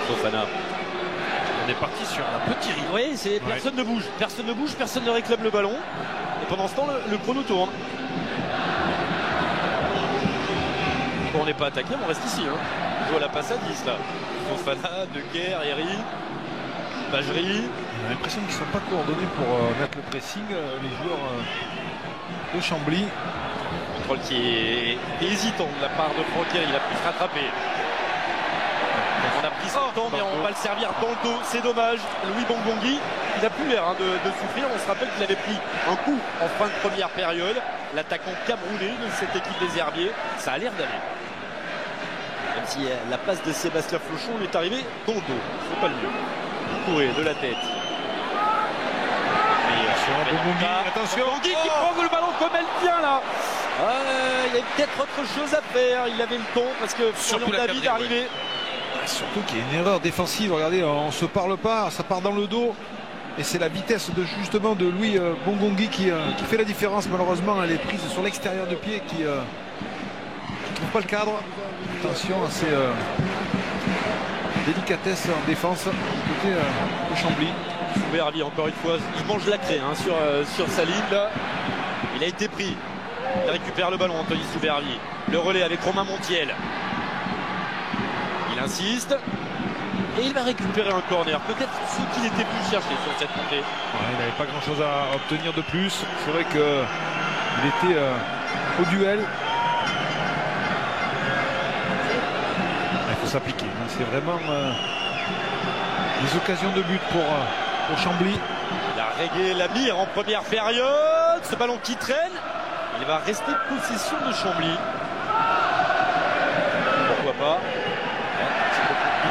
Fofana. On est parti sur un petit rythme. Oui, personne ne bouge, personne ne réclame le ballon. Et pendant ce temps, le chrono tourne. Bon, on n'est pas attaqué, on reste ici. On joue à la passe à 10 là. Fofana, Decker, Herry, Bagerie. On a l'impression qu'ils ne sont pas coordonnés pour mettre le pressing, les joueurs de Chambly. Contrôle qui est hésitant de la part de Franquet, il a pu se rattraper. On a pris son temps, mais on va le servir dans le dos, c'est dommage. Louis Bongongi, il n'a plus l'air de souffrir. On se rappelle qu'il avait pris un coup en fin de première période. L'attaquant camerounais de cette équipe des Herbiers, ça a l'air d'aller. Même si la passe de Sébastien Flochon lui est arrivée dans le dos, c'est pas le mieux. Couré de la tête. Attention, Bongongi qui prend le ballon comme elle vient là. Il y avait peut-être autre chose à faire. Il avait le temps parce que Florian David est arrivé. Surtout qu'il y a une erreur défensive. Regardez, on se parle pas, ça part dans le dos. Et c'est la vitesse justement de Louis Bongongi qui fait la différence. Malheureusement, elle est prise sur l'extérieur de pied qui ne trouve pas le cadre. Attention à ces délicatesses en défense du côté de Chambly. Soubervi, encore une fois, il mange la craie sur sa ligne. Là. Il a été pris. Il récupère le ballon, Anthony Soubervi. Le relais avec Romain Montiel. Il insiste. Et il va récupérer un corner. Peut-être ce qu'il était venu chercher sur cette montée. Ouais, il n'avait pas grand chose à obtenir de plus. C'est vrai qu'il était au duel. Il faut s'appliquer. C'est vraiment des occasions de but pour Chambly. Il a réglé la mire en première période. Ce ballon qui traîne. Il va rester possession de Chambly. Pourquoi pas?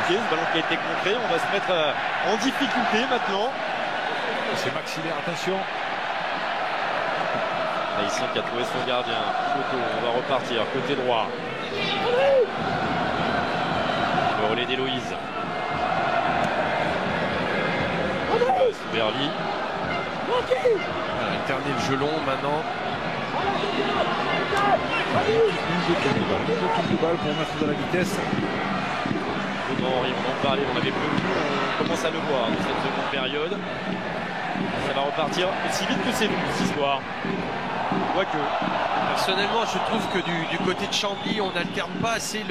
Ce ballon qui a été contré, on va se mettre en difficulté maintenant. C'est maxillaire, attention. Ici qui a trouvé son gardien. On va repartir côté droit. Le relais d'Héloïse. Soubervi. Alterner le gelon maintenant. Une tour de balle pour mettre de la vitesse. Henri, on en parlait, on avait peu vu, on commence à le voir dans cette seconde période. Ça va repartir aussi vite que c'est nous ce soir. Quoique. Personnellement, je trouve que du côté de Chambly, on n'alterne pas assez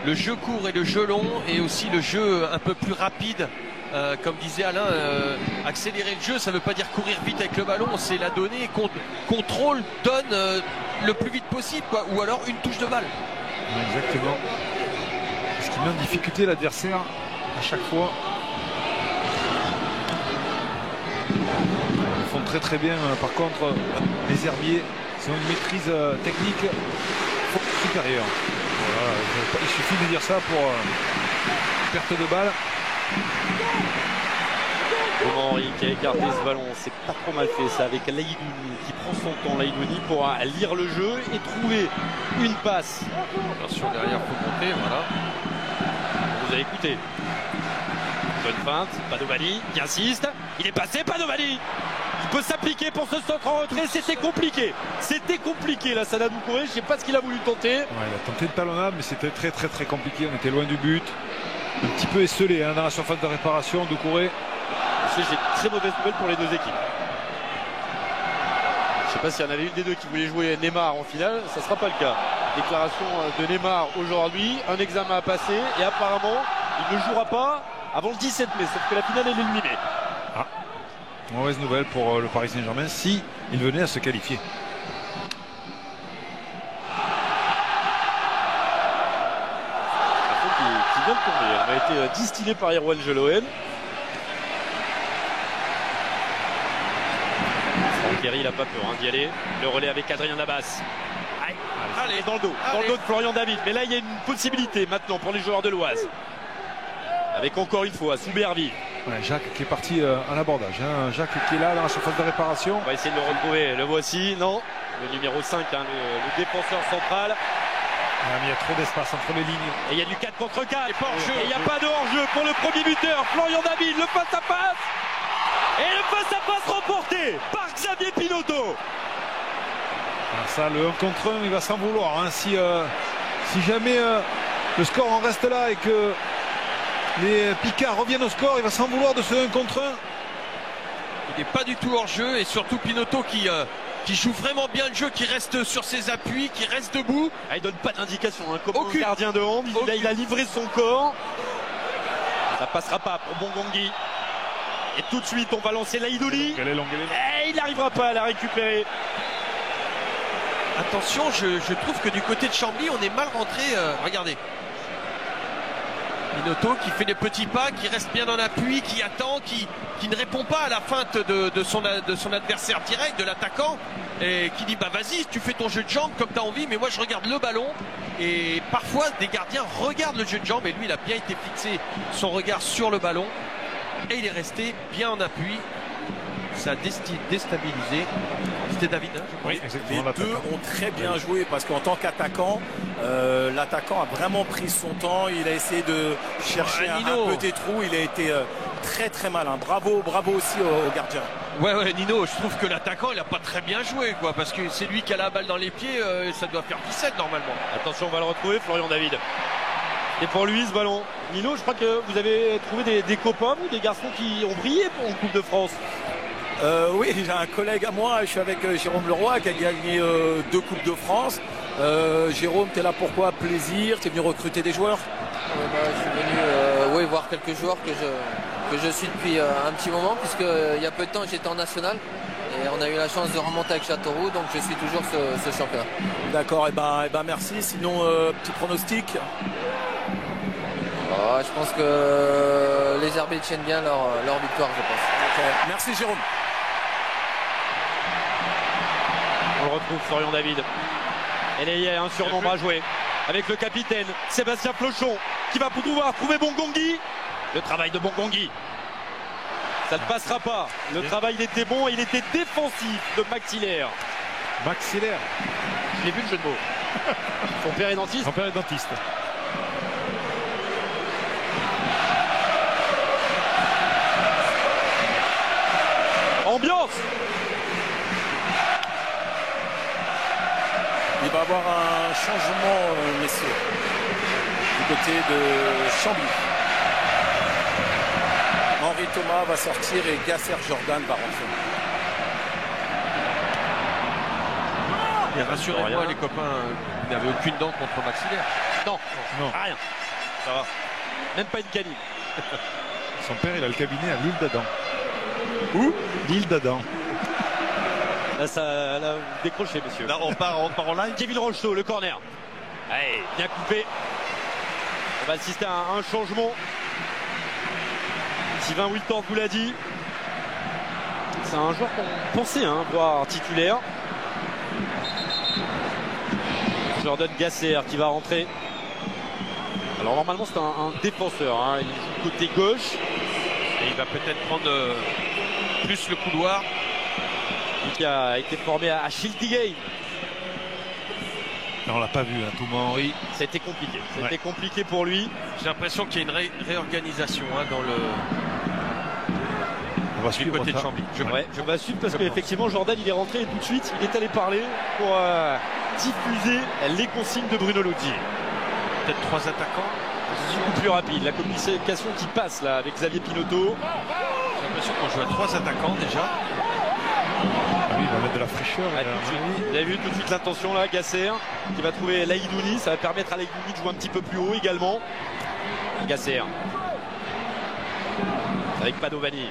le jeu court et le jeu long, et aussi le jeu un peu plus rapide. Comme disait Alain, accélérer le jeu, ça ne veut pas dire courir vite avec le ballon, c'est la donner, contrôle, donne le plus vite possible, quoi, ou alors une touche de balle. Exactement. Ce qui met en difficulté l'adversaire à chaque fois. Ils font très bien par contre les Herbiers. Ils ont une maîtrise technique supérieure. Voilà, il suffit de dire ça pour perte de balle. Thomas Henry qui a écarté ce ballon, c'est pas trop mal fait ça avec Laïdouni qui prend son temps, Laïdouni pour lire le jeu et trouver une passe. Attention derrière, faut monter, voilà. Vous avez écouté. Bonne feinte, Padovani qui insiste, il est passé, Padovani. Il peut s'appliquer pour ce centre en retrait, c'était compliqué là, Sana Doucouré, je sais pas ce qu'il a voulu tenter. Ouais, il a tenté une talonnade mais c'était très compliqué, on était loin du but. Un petit peu esselé hein, dans la surface de réparation, Doucouré. J'ai très mauvaise nouvelle pour les deux équipes. Je sais pas s'il y en avait une des deux qui voulait jouer Neymar en finale, ça sera pas le cas. Déclaration de Neymar aujourd'hui, un examen à passer et apparemment il ne jouera pas avant le 17 mai, sauf que la finale est éliminée. Ah, mauvaise nouvelle pour le Paris Saint-Germain si il venait à se qualifier. Qui vient de tomber, elle a été distillée par Erwan Geloen. Franck-Héry, il n'a pas peur d'y aller. Le relais avec Adrien Labas. Allez, dans le dos de Florian David. Mais là, il y a une possibilité maintenant pour les joueurs de l'Oise. Avec encore une fois Soubervi. Ouais, Jacques qui est parti à l'abordage. Hein. Jacques qui est là dans la surface de réparation. On va essayer de le retrouver. Le voici, non. Le numéro 5, hein, le défenseur central. Ah, mais il y a trop d'espace entre les lignes. Et il y a du 4 contre 4. Et il n'y a pas de hors-jeu pour le premier buteur. Florian David, le face-à-face. Et le face-à-face remporté par Xavier Pinoteau. Alors ça, le 1 contre 1, il va s'en vouloir. Hein. Si jamais le score en reste là et que les Picards reviennent au score, il va s'en vouloir de ce 1 contre 1. Il n'est pas du tout hors jeu et surtout Pinoteau qui joue vraiment bien le jeu, qui reste sur ses appuis, qui reste debout. Ah, il donne pas d'indication, hein, comme un gardien de hand. Il a livré son corps. Ça passera pas pour Bongongui. Et tout de suite, on va lancer Laïdouli. Et il n'arrivera pas à la récupérer. Attention, je trouve que du côté de Chambly, on est mal rentré. Regardez. Pinoteau qui fait des petits pas, qui reste bien dans l'appui, qui attend, qui ne répond pas à la feinte de son adversaire direct, de l'attaquant, et qui dit bah vas-y, tu fais ton jeu de jambes comme tu as envie, mais moi je regarde le ballon. Et parfois des gardiens regardent le jeu de jambes et lui il a bien été fixé son regard sur le ballon et il est resté bien en appui. Ça a déstabilisé. C'était David, hein, je crois. Oui, les deux ont très bien joué parce qu'en tant qu'attaquant, l'attaquant a vraiment pris son temps. Il a essayé de chercher un peu des trous. Il a été très malin. Bravo aussi au gardien. Ouais, Nino, je trouve que l'attaquant il a pas très bien joué quoi, parce que c'est lui qui a la balle dans les pieds, ça doit faire 17 normalement. Attention, on va le retrouver, Florian David. Et pour lui ce ballon, Nino, je crois que vous avez trouvé des copains ou des garçons qui ont brillé pour une Coupe de France. Oui, j'ai un collègue à moi, je suis avec Jérôme Leroy qui a gagné 2 Coupes de France. Jérôme, tu es là pourquoi? Plaisir, tu es venu recruter des joueurs? Je suis venu voir quelques joueurs que je suis depuis un petit moment, puisqu'il y a peu de temps j'étais en national et on a eu la chance de remonter avec Châteauroux, donc je suis toujours ce championnat. D'accord, et ben merci. Sinon, petit pronostic? Je pense que les Herbiers tiennent bien leur victoire, je pense. Okay. Merci Jérôme. On le retrouve, Florian David. Et là, il y a un surnombre à jouer avec le capitaine Sébastien Flochon qui va pouvoir trouver Bongongui. Le travail de Bongongui. Ça ne passera pas. Le travail, il était bon et il était défensif de Maxillaire. Maxillaire. Je l'ai vu le jeu de mots. Son père est dentiste. Son père est dentiste. Ambiance. Il va y avoir un changement, messieurs, du côté de Chambly. Henri Thomas va sortir et Gasser Jordan va rentrer. Et rassurez-moi les copains, il n'avait aucune dent contre Maxillaire. Non, rien. Ça va. Même pas une canine. Son père, il a le cabinet à l'île d'Adam. Où? L'île d'Adam. Là, ça, là, vous décrochez, messieurs. Là, on part en live. Kevin Rocheteau, le corner. Allez, bien coupé. On va assister à un changement. Sylvain Wiltord vous l'a dit. C'est un joueur qu'on pensait voir titulaire. Jordan Gasser qui va rentrer. Alors normalement c'est un défenseur. Il joue côté gauche. Et il va peut-être prendre plus le couloir. Qui a été formé à Schiltigheim. Non, on l'a pas vu, hein, Thomas Henry. C'était compliqué. C'était compliqué pour lui. J'ai l'impression qu'il y a une réorganisation dans le On va suivre côté de ça. Chambly. Je vais suivre parce qu'effectivement Jordan il est rentré et tout de suite il est allé parler pour diffuser les consignes de Bruno Lottier. Peut-être 3 attaquants. Beaucoup plus rapide, la communication qui passe là avec Xavier Pinotto. J'ai l'impression qu'on joue à 3 attaquants déjà. Ah oui, il va mettre de la fraîcheur. Ah, tout de suite. Vous avez vu tout de suite l'intention là, Gasser qui va trouver Laïdouni, ça va permettre à Laïdouni de jouer un petit peu plus haut également. Gasser avec Padovani.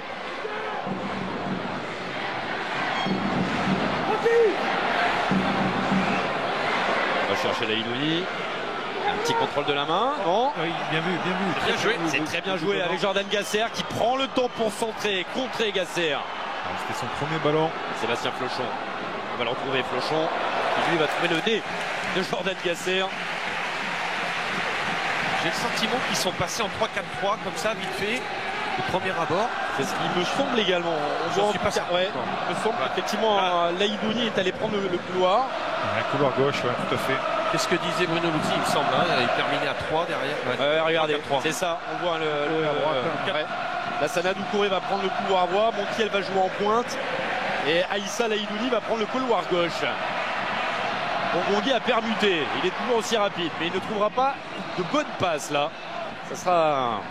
On va chercher Laïdouni. Un petit contrôle de la main. Non. Oui, bien vu, bien vu. Bien joué. C'est très bien joué avec Jordan Gasser qui prend le temps pour centrer, contrer Gasser. C'était son premier ballon. Sébastien Flochon. On va le retrouver, Flochon. Qui lui va trouver le nez de Jordan Gasser. J'ai le sentiment qu'ils sont passés en 3-4-3 comme ça, vite fait, au premier abord. C'est ce qu'il me semble également. On voit suis pas certain. ouais, il me semble qu'effectivement Laïdouni est allé prendre le couloir. Ouais, couloir gauche, ouais, tout à fait. C'est ce que disait Bruno Lottier, il me semble. Il terminait à 3 derrière. Regardez, 3. c'est ça. On voit ouais. La Sana Doucouré va prendre le couloir droit. Montiel va jouer en pointe. Et Aïssa Laïdouni va prendre le couloir gauche. Bongongi a permuté. Il est toujours aussi rapide. Mais il ne trouvera pas de bonne passe là. Ça sera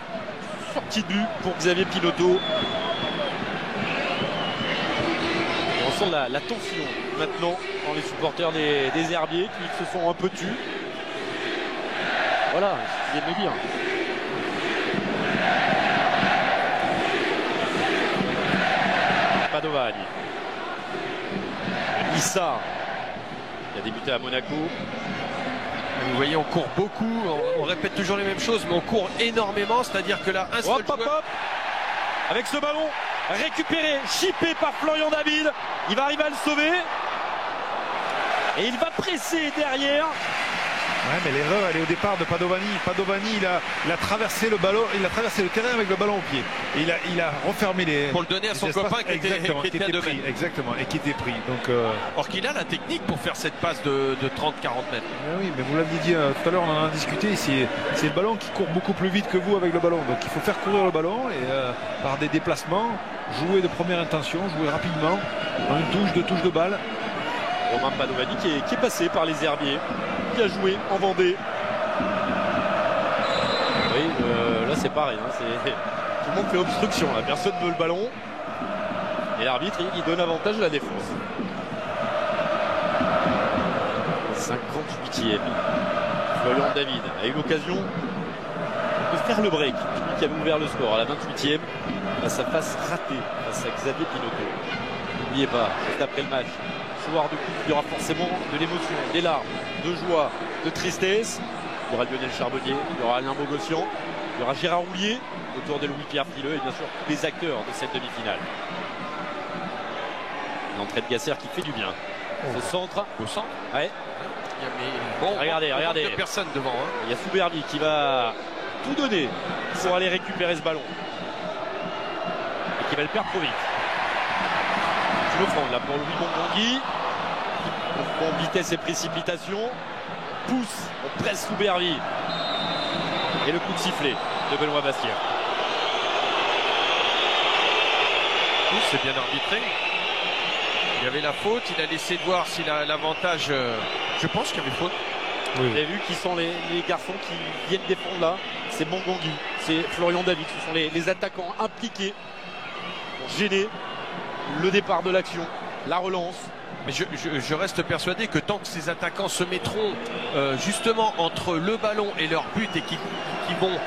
une sortie de but pour Xavier Pinotto. On sent la tension maintenant dans les supporters des Herbiers qui se sont un peu tus. Voilà, je viens de le dire. Padovani. Issa, qui a débuté à Monaco. Vous voyez, on court beaucoup, on répète toujours les mêmes choses, mais on court énormément, c'est-à-dire que là, un seul joueur... Avec ce ballon récupéré, chippé par Florian David, il va arriver à le sauver. Et il va presser derrière. Ouais, mais l'erreur, elle est au départ de Padovani. Padovani, il a traversé le ballon, il a traversé le terrain avec le ballon au pied. Et il a refermé les. Pour le donner à son copain qui était à 2 mètres. Exactement, et qui était pris. Donc, or qu'il a la technique pour faire cette passe de 30-40 mètres. Oui, mais vous l'aviez dit tout à l'heure, on en a discuté. C'est le ballon qui court beaucoup plus vite que vous avec le ballon. Donc il faut faire courir le ballon et par des déplacements, jouer de première intention, jouer rapidement, en une touche, 2 touches de balle. Romain Padovani qui est passé par les Herbiers, qui a joué en Vendée. Oui, là c'est pareil, hein, tout le monde fait obstruction, là. Personne ne veut le ballon. Et l'arbitre il donne avantage à la défense. 58e. Florian David a eu l'occasion de faire le break. Celui qui avait ouvert le score à la 28e. Face à face raté face à Xavier Pinotto. N'oubliez pas, juste après le match, soir de coupe, il y aura forcément de l'émotion, des larmes, de joie, de tristesse. Il y aura Lionel Charbonnier, il y aura Alain Bogossian, il y aura Gérard Roulier autour de Louis-Pierre Fileux et bien sûr tous les acteurs de cette demi-finale. L'entrée de Gasser qui fait du bien. Ce centre. Au centre. Ouais. Bon, regardez. Il n'y a personne devant. Hein. Il y a Souberni qui va tout donner pour aller récupérer ce ballon. Et qui va le perdre trop vite. Je le prends là pour Louis Bongongi. En vitesse et précipitation. Pousse, on presse Souberni. Et le coup de sifflet de Benoît Bastien. C'est bien arbitré. Il y avait la faute, il a laissé de voir s'il a l'avantage. Je pense qu'il y avait faute. Oui. Vous avez vu qui sont les garçons qui viennent défendre là. C'est Bongongi, c'est Florian David. Ce sont les attaquants impliqués pour gêner le départ de l'action, la relance. Mais je reste persuadé que tant que ces attaquants se mettront justement entre le ballon et leur but et qui vont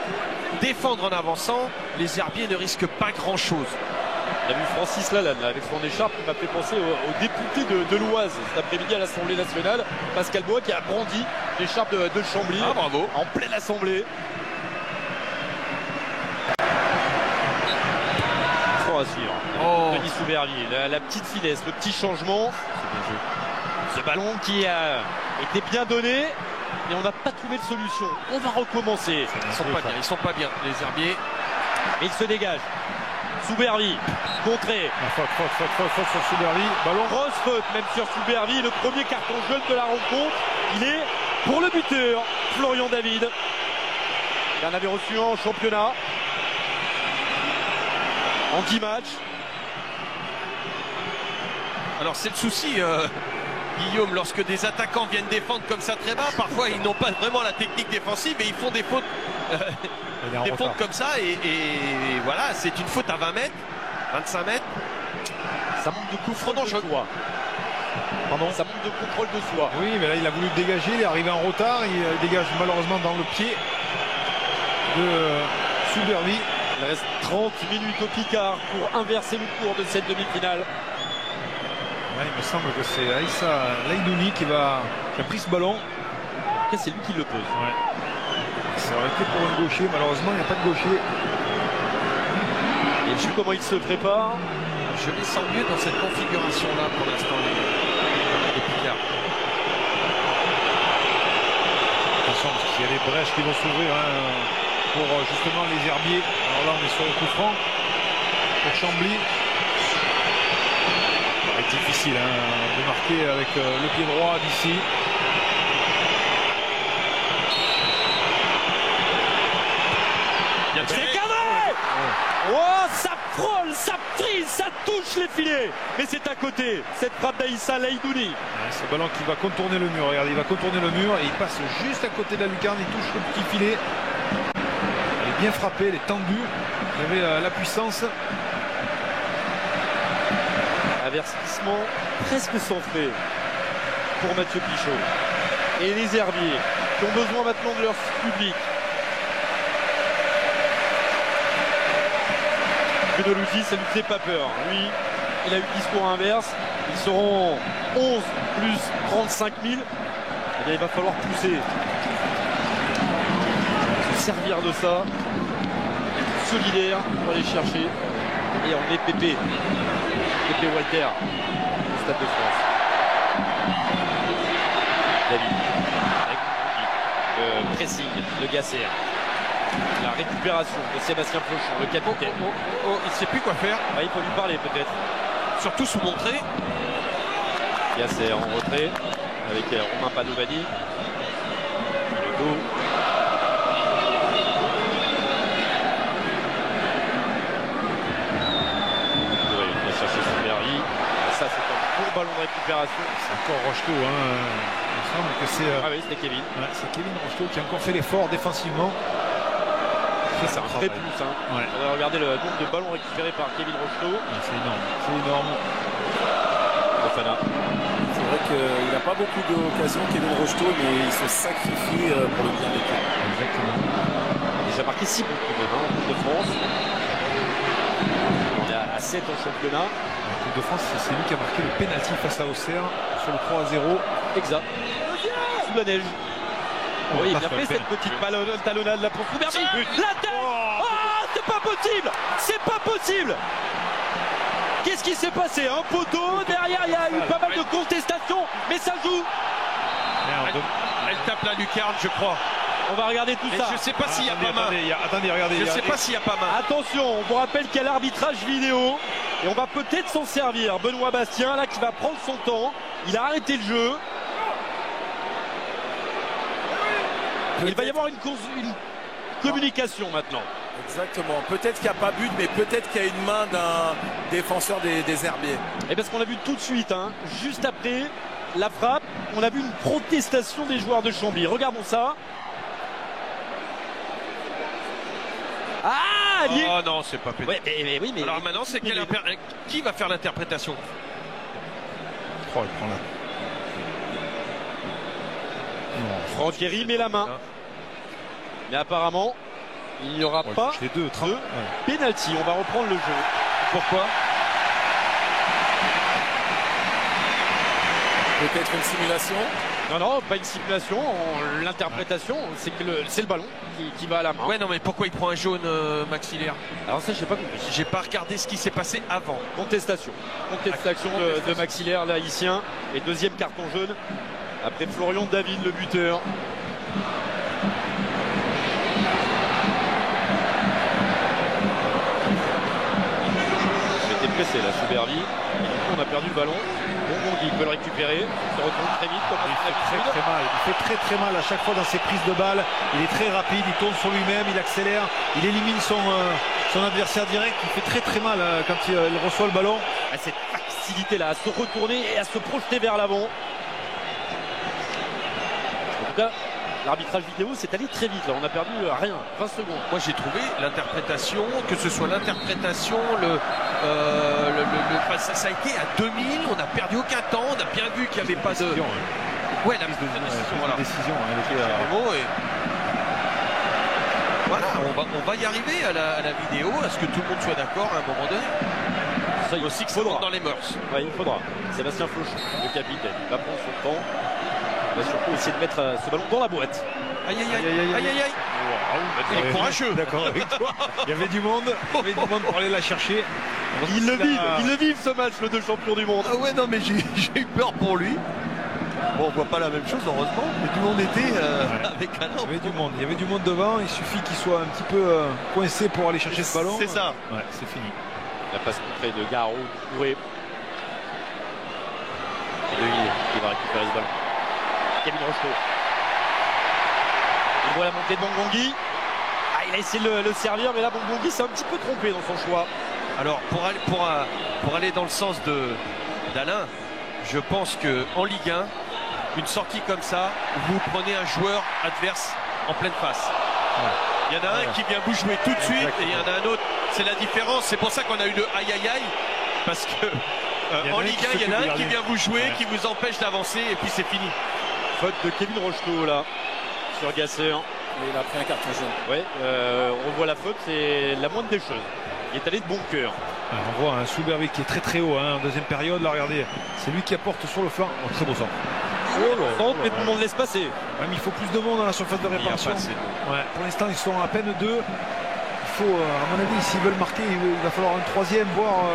défendre en avançant, les Herbiers ne risquent pas grand-chose. On a vu Francis Lalanne avec son écharpe qui m'a fait penser au député de l'Oise cet après-midi à l'Assemblée nationale, Pascal Bois, qui a brandi l'écharpe de Chambly. Ah, bravo. En pleine assemblée. À suivre. Denis Souberni, la petite finesse, le petit changement. Ce ballon qui a été bien donné, mais on n'a pas trouvé de solution. On va recommencer. Ils sont pas bien, les Herbiers. Mais il se dégage. Soubervi, contré. Faute sur Soubervi. Ballon. Grosse faute même sur Soubervi. Le premier carton jaune de la rencontre. Il est pour le buteur, Florian David. Il en avait reçu un en championnat. En 10 matchs. Alors c'est le souci, Guillaume, lorsque des attaquants viennent défendre comme ça très bas, parfois ils n'ont pas vraiment la technique défensive et ils font des fautes, comme ça et voilà, c'est une faute à 20 mètres, 25 mètres. Ça manque de contrôle de soi. Pardon. Ça manque de contrôle de soi. Oui, mais là il a voulu dégager, il est arrivé en retard, il dégage malheureusement dans le pied de Soubervi. Il reste 30 minutes au Picard pour inverser le cours de cette demi-finale. Ouais, il me semble que c'est Aïssa Laïdouni qui a pris ce ballon. Après, c'est lui qui le pose. Ouais. Ça aurait été pour un gaucher, malheureusement il n'y a pas de gaucher. Et je sais comment il se prépare. Je les sens mieux dans cette configuration-là pour l'instant, les Picards. Attention, parce qu'il y a des brèches qui vont s'ouvrir pour justement les herbiers. Alors là, on est sur le coup franc pour Chambly. Ça va être difficile de marquer avec le pied droit d'ici. C'est cadré! Oh, ça frôle, ça frise, ça touche les filets. Mais c'est à côté, cette frappe d'Aïssa Laïdouni. Ce ballon qui va contourner le mur. Regardez, il va contourner le mur et il passe juste à côté de la lucarne. Il touche le petit filet. Elle est bien frappée, elle est tendue. Il y avait la puissance. Avertissement presque sans fait pour Mathieu Pichot. Et les herbiers qui ont besoin maintenant de leur public. Bruno Louty, ça ne lui fait pas peur. Lui, il a eu le discours inverse. Ils seront 11 plus 35 000. Eh bien, il va falloir pousser. Se servir de ça. Être solidaire pour aller chercher. Et on est Pépé. Pépé Walter au Stade de France. David. Avec le pressing de Gasser. La récupération de Sébastien Flochon, le capitaine. Il ne sait plus quoi faire. Ah, il faut lui parler peut-être. Surtout se montrer. Gasser en retrait avec Romain Padovani. Le dos. Oui, il vient chercher son Berry. Ça, c'est un bon ballon de récupération. C'est encore Rocheteau. Il me semble que c'est. Ah oui, c'était Kevin. Ouais, c'est Kevin Rocheteau qui a encore fait l'effort défensivement. C'est un vrai plus. Ouais. On va regarder le nombre de ballons récupérés par Kevin Rocheteau. Ouais, c'est énorme. C'est énorme. Fofana. C'est vrai qu'il n'a pas beaucoup d'occasions, Kevin Rocheteau, mais il se sacrifie pour le bien de l'équipe. Exactement. Il a déjà marqué 6 buts même en Coupe de France. On est à 7 en championnat. En Coupe de France, c'est lui qui a marqué le pénalty face à Auxerre sur le 3-0. Exact. Sous la neige. Oui, il a fait cette petite talonnade là pour Soubervi. La tête. Oh, c'est pas possible. C'est pas possible. Qu'est-ce qui s'est passé? Un poteau, derrière il y a eu pas mal de contestations, mais ça joue. Elle tape la lucarne, je crois. On va regarder tout ça. Je ne sais pas s'il n'y a pas main. Attendez, regardez. Je ne sais pas s'il n'y a pas main. Attention, on vous rappelle qu'il y a l'arbitrage vidéo et on va peut-être s'en servir. Benoît Bastien là qui va prendre son temps. Il a arrêté le jeu. Il va y avoir une communication maintenant. Exactement. Peut-être qu'il n'y a pas but, mais peut-être qu'il y a une main d'un défenseur des herbiers. Et parce qu'on a vu tout de suite, juste après la frappe, on a vu une protestation des joueurs de Chambly. Regardons ça. Ah, oh non, c'est pas pénal. Ouais, oui, mais alors maintenant, c'est qui va faire l'interprétation? Oh, il prend là. Franck Héry met la main. Mais apparemment, il n'y aura pas les deux, de pénalty. On va reprendre le jeu. Pourquoi? Peut-être une simulation? Non, pas une simulation. L'interprétation, c'est que c'est le ballon qui va à la main. Ouais, non, mais pourquoi il prend un jaune maxillaire? Alors ça, je n'ai pas compris. J'ai pas regardé ce qui s'est passé avant. Contestation de maxillaire l'haïtien. Et deuxième carton jaune. Après Florian David, le buteur. pressé là, Soubervi. Et du coup, on a perdu le ballon. Bon, il peut le récupérer. Il se retrouve très vite. Comme Il fait très mal à chaque fois dans ses prises de balles. Il est très rapide, il tourne sur lui-même, il accélère, il élimine son adversaire direct. Il fait très mal quand il reçoit le ballon. Cette facilité là à se retourner et à se projeter vers l'avant. En tout cas, l'arbitrage vidéo s'est allé très vite là. On a perdu rien, 20 secondes. Moi j'ai trouvé l'interprétation, que ce soit l'interprétation, ça a été à 2000, on n'a perdu aucun temps, on a bien vu qu'il n'y avait pas de... Ouais, la décision, voilà, on va y arriver à la vidéo, à ce que tout le monde soit d'accord à un moment donné. Ça, il aussi que ça rentre dans les mœurs. Ouais, il faudra. Sébastien Floch, le capitaine, il va prendre son temps. Il va surtout essayer de mettre ce ballon dans la boîte. Aïe. Il est courageux. D'accord avec toi. Il y avait du monde pour aller la chercher. Il le vivent ce match, le deux champions du monde. Ah ouais, non, mais j'ai eu peur pour lui. Bon, on voit pas la même chose, heureusement. Mais tout le monde était avec Alain. Il y avait du monde devant. Il suffit qu'il soit un petit peu coincé pour aller chercher ce ballon. C'est ça. Ouais, c'est fini. La passe contrée de Garou, Touré. Et De Ville qui va récupérer ce ballon. Kevin Rocheteau. Il voit la montée de Bongongi. Il a essayé de le servir, mais là Bongongi s'est un petit peu trompé dans son choix. Alors pour aller dans le sens d'Alain, je pense qu'en Ligue 1, une sortie comme ça, vous prenez un joueur adverse en pleine face. Il y en a un qui vient vous jouer tout de suite et il y en a un autre. C'est la différence. C'est pour ça qu'on a eu le aïe aïe aïe. Parce que en Ligue 1, il y en a un qui vient vous jouer, qui vous empêche d'avancer et puis c'est fini. Faute de Kevin Rocheteau là sur Gasser. Mais il a pris un carton jaune. Ouais, on voit la faute, c'est la moindre des choses. Il est allé de bon cœur. On voit un Soubervi qui est très haut en deuxième période. Là, regardez, c'est lui qui apporte sur le flanc. Très beau centre. Centre, mais tout le monde laisse passer. Ouais, mais il faut plus de monde dans la surface de réparation. Pour l'instant, ils sont à peine deux. Il faut, à mon avis, s'ils veulent marquer, il va falloir un troisième, voire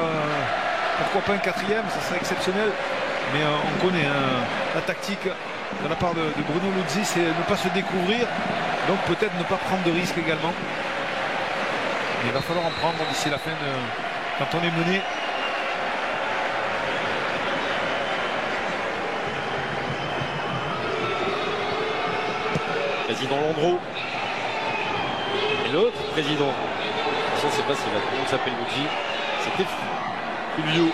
pourquoi pas un quatrième. Ça serait exceptionnel. Mais on connaît la tactique de la part de Bruno Luzzi, c'est ne pas se découvrir. Donc peut-être ne pas prendre de risques également. Mais il va falloir en prendre d'ici la fin quand on est mené. Président Landreau. Et l'autre président. Je ne sais pas si tout le monde s'appelle Luzzi. C'était Fulvio.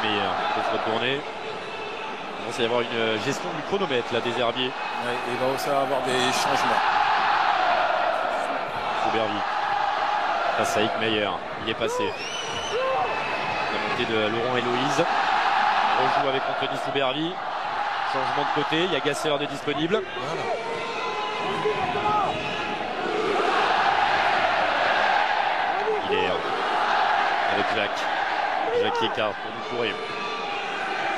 Il peut se retourner. Il commence à y avoir une gestion du chronomètre là, des herbiers. Ouais, il va aussi avoir des changements. Soubervi face à Hickmeyer. Il est passé. La montée de Laurent Héloïse. On rejoue avec Anthony Soubervi. Changement de côté. Il y a Gasser de disponible. Voilà. Il est avec Jacques. Jacques qui écarte pour Doucouré.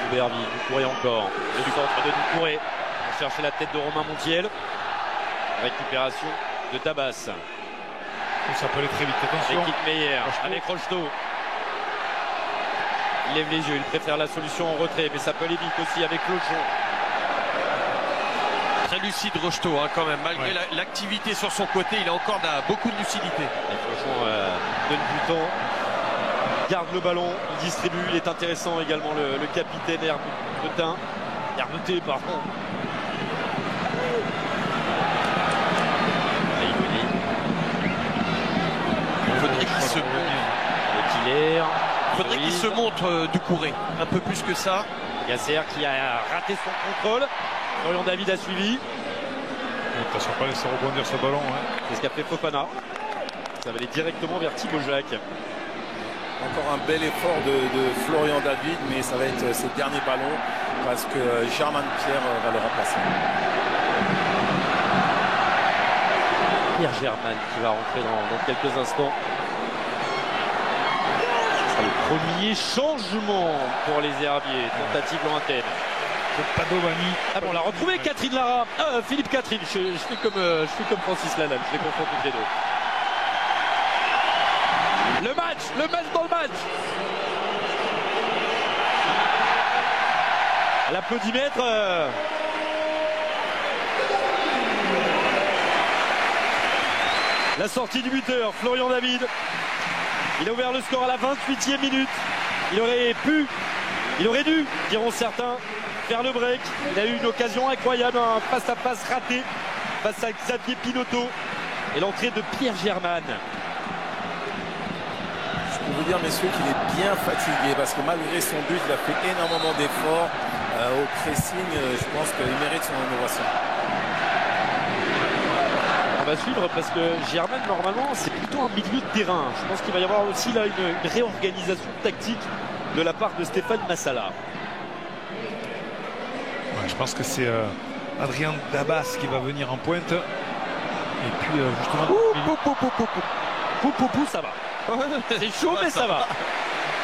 Soubervi, Doucouré encore. Le centre de Doucouré. On cherche la tête de Romain Montiel. Récupération de Tabas. Ça peut aller très vite, attention. Avec Hickmeyer, avec Rocheteau. Il lève les yeux, il préfère la solution en retrait, mais ça peut aller vite aussi avec Flochon. Très lucide Rocheteau quand même, malgré l'activité sur son côté, il a encore beaucoup de lucidité. Et Flochon donne du temps, garde le ballon, il distribue, il est intéressant également le capitaine Hermeté, pardon. Faudrait qu'il se montre Doucouré un peu plus que ça. Gasser qui a raté son contrôle. Florian David a suivi. Attention, pas laisser rebondir ce ballon. C'est ce qu'a fait Fofana. Ça va aller directement vers Thibaut Jacques. Encore un bel effort de Florian David, mais ça va être ses derniers ballons parce que Germain Pierre va le remplacer. Pierre Germain qui va rentrer dans quelques instants. Ce sera le premier changement pour les herbiers. Tentative lointaine. Ah bon, on l'a retrouvé, Catherine Lara. Philippe Catherine. Je fais comme Francis Lalanne. Je les confonds toutes les deux. Le match dans le match. La sortie du buteur, Florian David. Il a ouvert le score à la 28e minute. Il aurait dû, diront certains, faire le break. Il a eu une occasion incroyable, un face-à-face raté face à Xavier Pinotto. Et l'entrée de Pierre Germain. Je peux vous dire, messieurs, qu'il est bien fatigué parce que malgré son but, il a fait énormément d'efforts au pressing. Je pense qu'il mérite son innovation. On va suivre parce que Germain, normalement, c'est plutôt un milieu de terrain. Je pense qu'il va y avoir aussi là une réorganisation tactique de la part de Stéphane Massala. Ouais, je pense que c'est Adrien Dabas qui va venir en pointe. Et puis justement... Ça va. C'est chaud, mais ça va.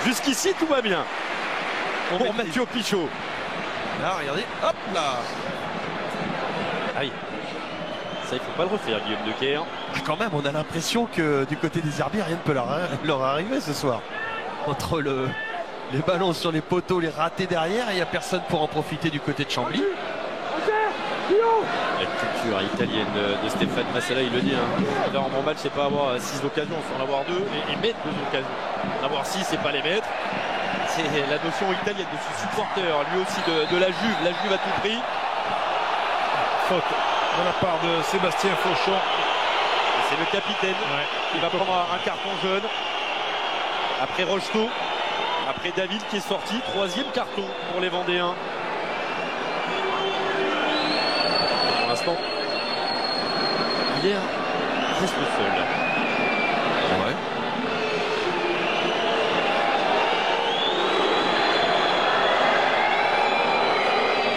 Jusqu'ici, tout va bien. Pour Mathieu Pichot. Là, regardez, hop là. Ah oui. Ça, il ne faut pas le refaire, Guillaume Dequer. Quand même, on a l'impression que du côté des Herbiers, rien ne peut leur arriver ce soir. Entre les ballons sur les poteaux, les ratés derrière, il n'y a personne pour en profiter du côté de Chambly. La culture italienne de Stéphane Massala, il le dit. Là, en bon match, c'est pas avoir 6 occasions, c'est en avoir 2 et mettre 2 occasions. En avoir 6, c'est pas les mettre. C'est la notion italienne de ce supporter, lui aussi de la Juve. La Juve à tout prix. Faute de la part de Sébastien Fauchon. C'est le capitaine qui va prendre un carton jaune. Après Rocheteau, après David qui est sorti. 3e carton pour les Vendéens. Pour l'instant, Hier reste seul. Ouais.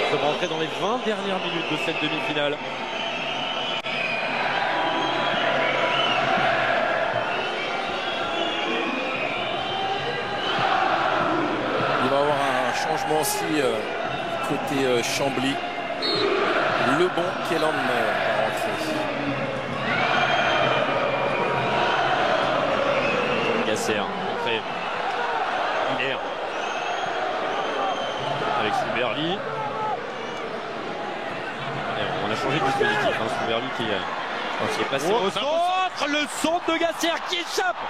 Nous sommes rentrés dans les 20 dernières minutes de cette demi-finale. Il va y avoir un changement aussi côté Chambly. Le bon Kélan va rentrer. Gasser, entrée. Hilaire. Avec Souberly. On a changé de dispositif. Souberly qui est passé au centre. Le centre de Gasser qui échappe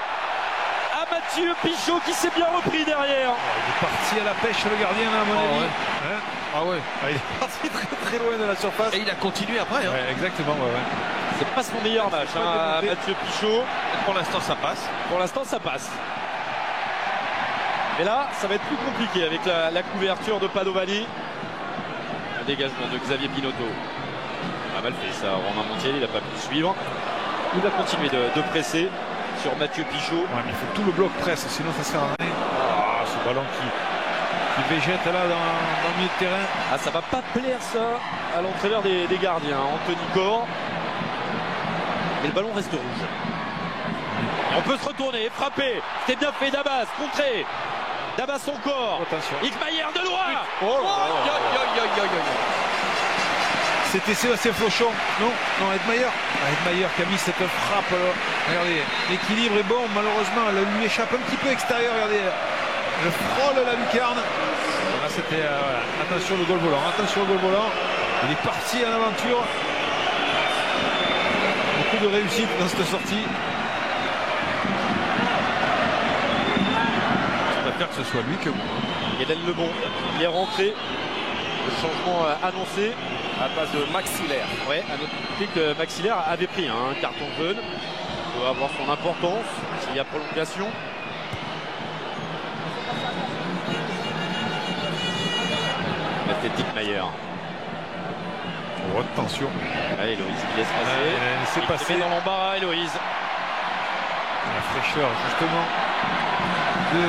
à Mathieu Pichot qui s'est bien repris derrière. Il est parti à la pêche le gardien là à mon avis. Ouais. Hein, Ah ouais. il est parti très loin de la surface. Et il a continué après. Hein. Ouais, exactement. Ouais. C'est pas son meilleur match, Mathieu Pichot. Pour l'instant, ça passe. Pour l'instant, ça passe. Mais là, ça va être plus compliqué avec la couverture de Padovani. Le dégagement de Xavier Pinotto. Pas mal fait ça. Romain Montiel, il n'a pas pu suivre. Il va continuer de presser sur Mathieu Pichot. Ouais, mais il faut que tout le bloc presse, sinon ça sert à rien. Ah, ce ballon qui végète là dans le milieu de terrain. Ah, ça va pas plaire ça à l'entraîneur des gardiens, Anthony Corr. Mais le ballon reste rouge. On peut se retourner, frapper. C'est bien fait Dabas, contré. Dabas encore. Attention. Igmayer de loin. C'était Sébastien Fauchon. Non, Edmayer. Edmayer qui a mis cette frappe là. Regardez, l'équilibre est bon, malheureusement, elle lui échappe un petit peu extérieur. Regardez, elle frôle la lucarne. Là, c'était attention le goal volant. Attention le goal volant. Il est parti en aventure. Beaucoup de réussite dans cette sortie. Je préfère que ce soit lui que moi. Hélène Lebon, il est rentré. Le changement annoncé. À base de Maxillaire. Ouais, à noter que Maxillaire avait pris un carton jaune. Il doit avoir son importance s'il y a prolongation. Athlétique Mayer. Oh, attention. Allez, Héloïse qui laisse passer. C'est passé dans l'embarras, Héloïse. La fraîcheur justement de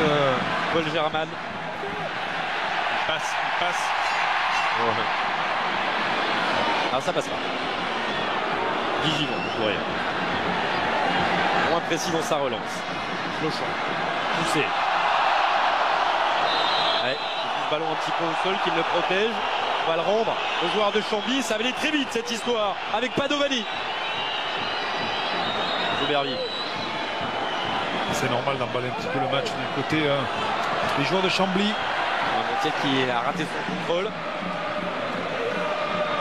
Paul Germain. Il passe. Ouais. Ah, ça passe pas. Vigilant, ouais. Moins précis dans sa relance. Flochon. Poussé. Ouais, le ballon un petit peu au sol qui le protège. On va le rendre au joueur de Chambly. Ça va aller très vite cette histoire avec Padovani. Souberly. c'est normal d'emballer un petit peu le match du côté des joueurs de Chambly. Montiel qui a raté son contrôle.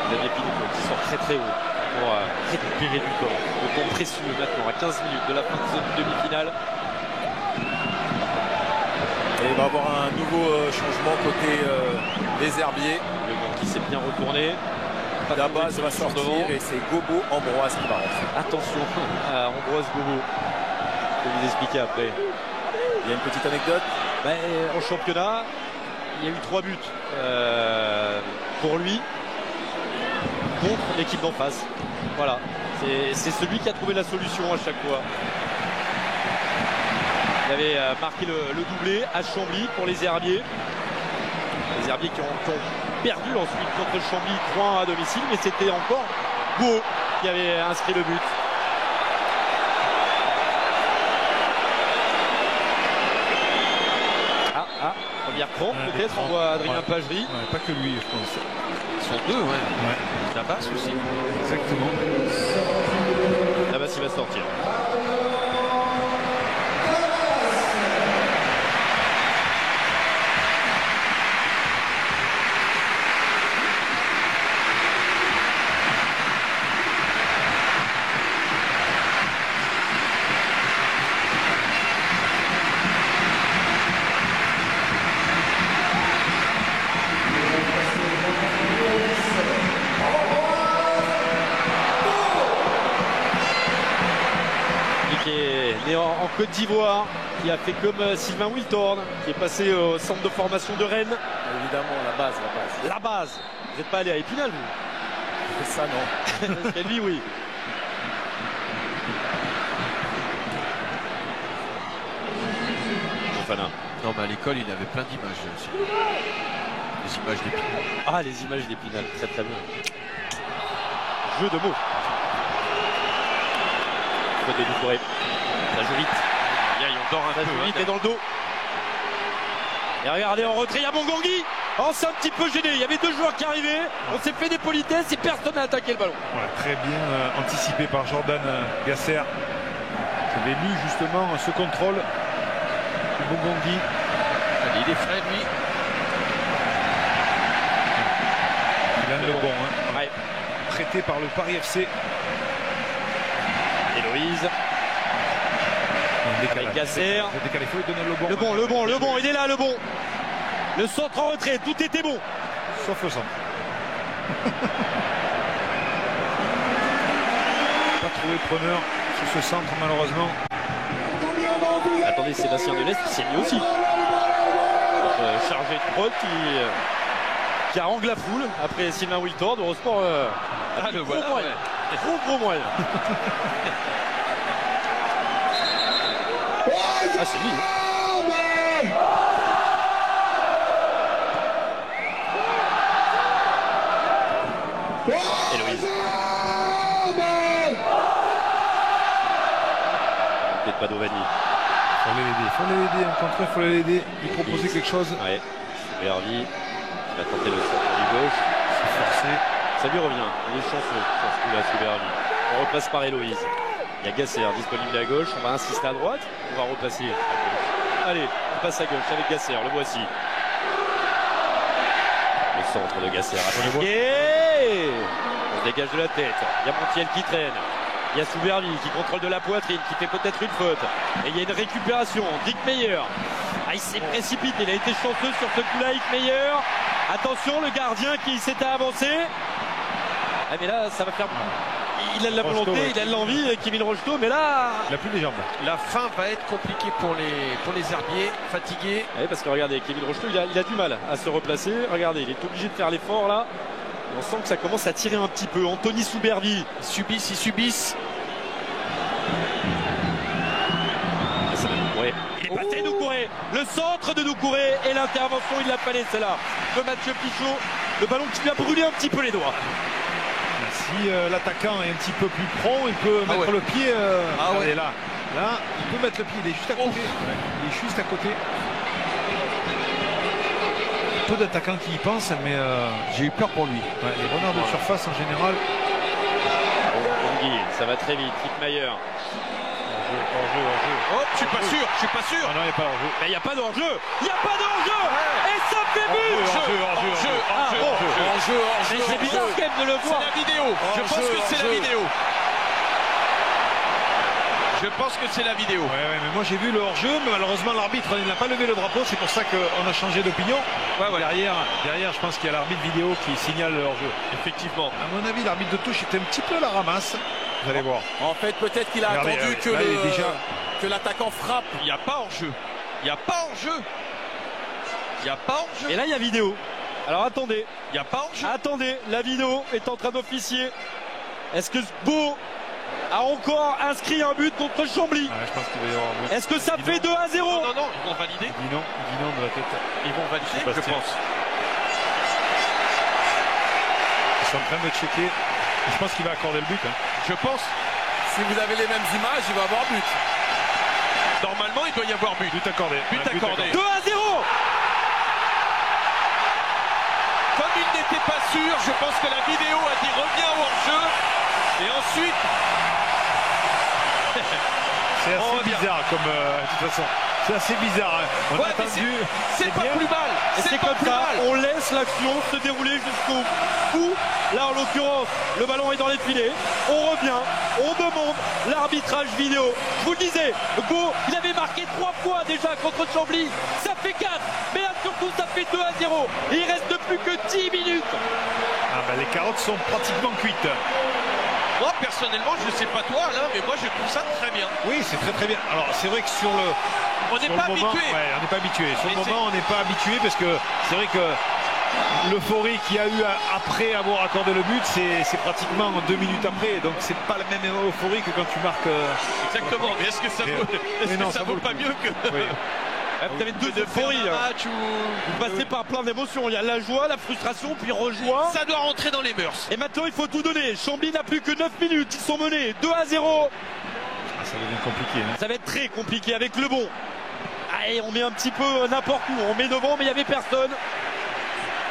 Xavier Pinotto qui sort très haut. pour récupérer du temps. Le temps précieux maintenant à 15 minutes de la fin de cette demi-finale. Et il va y avoir un nouveau changement côté les Herbiers. Le banc qui s'est bien retourné. La base va sortir et c'est Gobo Ambroise qui va rentrer. Attention à Ambroise Gobo. Je vais vous expliquer après. Il y a une petite anecdote. En championnat, il y a eu 3 buts pour lui contre l'équipe d'en face. Voilà, c'est celui qui a trouvé la solution à chaque fois. Il avait marqué le doublé à Chambly pour les Herbiers. Les Herbiers qui ont perdu ensuite contre Chambly 3-1 à domicile, mais c'était encore Go qui avait inscrit le but. Première crampe peut-être, on voit Adrien Pagerie. Pas que lui, je pense. Ils sont deux, ouais. La basse aussi. Exactement. Là-bas, il va sortir. En Côte d'Ivoire, qui a fait comme Sylvain Wiltord, qui est passé au centre de formation de Rennes. Évidemment, la base. La base. Vous n'êtes pas allé à Épinal, vous? Ça, non. Parce qu'à lui, oui. Fofana. Non, mais à l'école, il avait plein d'images aussi. Les images d'Épinal. Ah, les images d'Épinal, très très bien. Jeu de mots. Faute de Doucouré. Ça joue vite. On dort un peu. Vite et dans le dos. Et regardez en retrait, il y a Mongongui. Oh, c'est un petit peu gêné. Il y avait 2 joueurs qui arrivaient. On s'est fait des politesses et personne n'a attaqué le ballon. Ouais, très bien anticipé par Jordan Gasser. J'avais lu justement ce contrôle de Mongongui. Il est frais, lui. Il a le bon. Ouais. Prêté par le Paris FC. Héloïse. Avec Gasser. Il faut lui donner le bon. Le bon, il est là, le bon. Le centre en retrait, tout était bon. Sauf le centre. Pas trouvé preneur sur ce centre, malheureusement. Attendez, Sébastien Delest, c'est lui aussi. Chargé de prod qui harangue la foule après Sylvain Wiltord. Eurosport le voilà. Gros moyen. Ah, c'est lui. Héloïse. Peut-être pas d'Ovani. Faut l'aider. En contre, il faut l'aider. Il proposait quelque chose. Ouais. Hervy qui va tenter le centre du gauche. C'est forcé. Ça lui revient. Il est chanceux sur ce coup-là, Soubervy. On repasse par Héloïse. Il y a Gasser disponible à gauche. On va insister à droite. On va repasser à gauche. Allez, on passe à gauche avec Gasser. Le voici. Le centre de Gasser. On se dégage de la tête. Il y a Montiel qui traîne. Il y a Soubervy qui contrôle de la poitrine, qui fait peut-être une faute. Et il y a une récupération. Dick Meyer. Ah, il s'est précipité. Il a été chanceux sur ce coup-là, Dick Meyer. Attention, le gardien qui s'était avancé. Ah, mais là, ça va faire. Il a de la volonté, il a de l'envie, Kévin Rocheteau, mais là. Il n'a plus les jambes. La fin va être compliquée pour les Herbiers, fatigués. Oui, parce que regardez, Kévin Rocheteau, il a du mal à se replacer. Regardez, il est obligé de faire l'effort là. On sent que ça commence à tirer un petit peu. Anthony Soubervy. Ils subissent. Il est passé Doucouré. Le centre de Doucouré et l'intervention, il l'a fallu celle-là de Mathieu Pichot. Le ballon qui lui a brûlé un petit peu les doigts. Si l'attaquant est un petit peu plus prompt, il peut mettre le pied. Regardez, là, il peut mettre le pied. Il est juste à côté. Il est juste à côté. Peu d'attaquants qui y pensent, mais j'ai eu peur pour lui. Ouais, les renards de surface en général. Ça va très vite. Rickmayer. Hors-jeu. Oh, je suis pas sûr. Ah non, il n'y a pas d'hors-jeu. Mais il n'y a pas d'hors-jeu. Et ça fait but. Hors-jeu. Mais c'est bizarre quand même de le voir. C'est la vidéo. Je pense que c'est la vidéo. Je pense que c'est la vidéo. Ouais, mais moi j'ai vu le hors-jeu, mais malheureusement l'arbitre il n'a pas levé le drapeau, c'est pour ça qu'on a changé d'opinion. Derrière, je pense qu'il y a l'arbitre vidéo qui signale le hors-jeu. Effectivement. À mon avis, l'arbitre de touche était un petit peu à la ramasse. Vous allez voir. En fait, peut-être qu'il a attendu que l'attaquant frappe. Il n'y a pas hors-jeu. Il n'y a pas hors-jeu. Il n'y a pas hors-jeu. Et là, il y a vidéo. Alors attendez. Il n'y a pas hors-jeu. Attendez, la vidéo est en train d'officier. Est-ce que Beau a encore inscrit un but contre Chambly? Je pense qu'il va y avoir un but. Est-ce que ça fait 2-0? Non, ils vont valider. Il dit non de la tête. Ils vont valider, je pense. Ils sont en train de checker. Je pense qu'il va accorder le but. Je pense. Si vous avez les mêmes images, il va avoir but. Normalement, il doit y avoir but. But accordé. But accordé. 2-0. Comme il n'était pas sûr, je pense que la vidéo a dit reviens au hors-jeu. Et ensuite... C'est assez bizarre comme de toute façon. C'est assez bizarre. On a attendu. C'est pas bien. plus mal. Et c'est comme ça, on laisse l'action se dérouler jusqu'au bout. Là, en l'occurrence, le ballon est dans les filets. On revient, on demande l'arbitrage vidéo. Je vous le disais, Beau, il avait marqué 3 fois déjà contre Chambly. Ça fait 4, mais là, surtout, ça fait 2-0. Et il reste plus que 10 minutes. Les carottes sont pratiquement cuites. Moi, personnellement, je ne sais pas toi, Alain, mais moi, je trouve ça très bien. Oui, c'est très bien. Alors, c'est vrai que sur le... On n'est pas habitué. On n'est pas habitué. Sur le moment, on n'est pas habitué parce que c'est vrai que l'euphorie qu'il y a eu après avoir accordé le but, c'est pratiquement 2 minutes après. Donc, c'est pas la même euphorie que quand tu marques. Exactement. Mais est-ce que ça vaut pas mieux que... Oui. Vous avez deux euphories. Vous passez par plein d'émotions. Il y a la joie, la frustration, puis rejoie. Ça doit rentrer dans les mœurs. Et maintenant, il faut tout donner. Chambly n'a plus que 9 minutes. Ils sont menés 2-0. Ça devient compliqué. Ça va être très compliqué avec le bon. Allez, on met un petit peu n'importe où. On met devant, mais il n'y avait personne.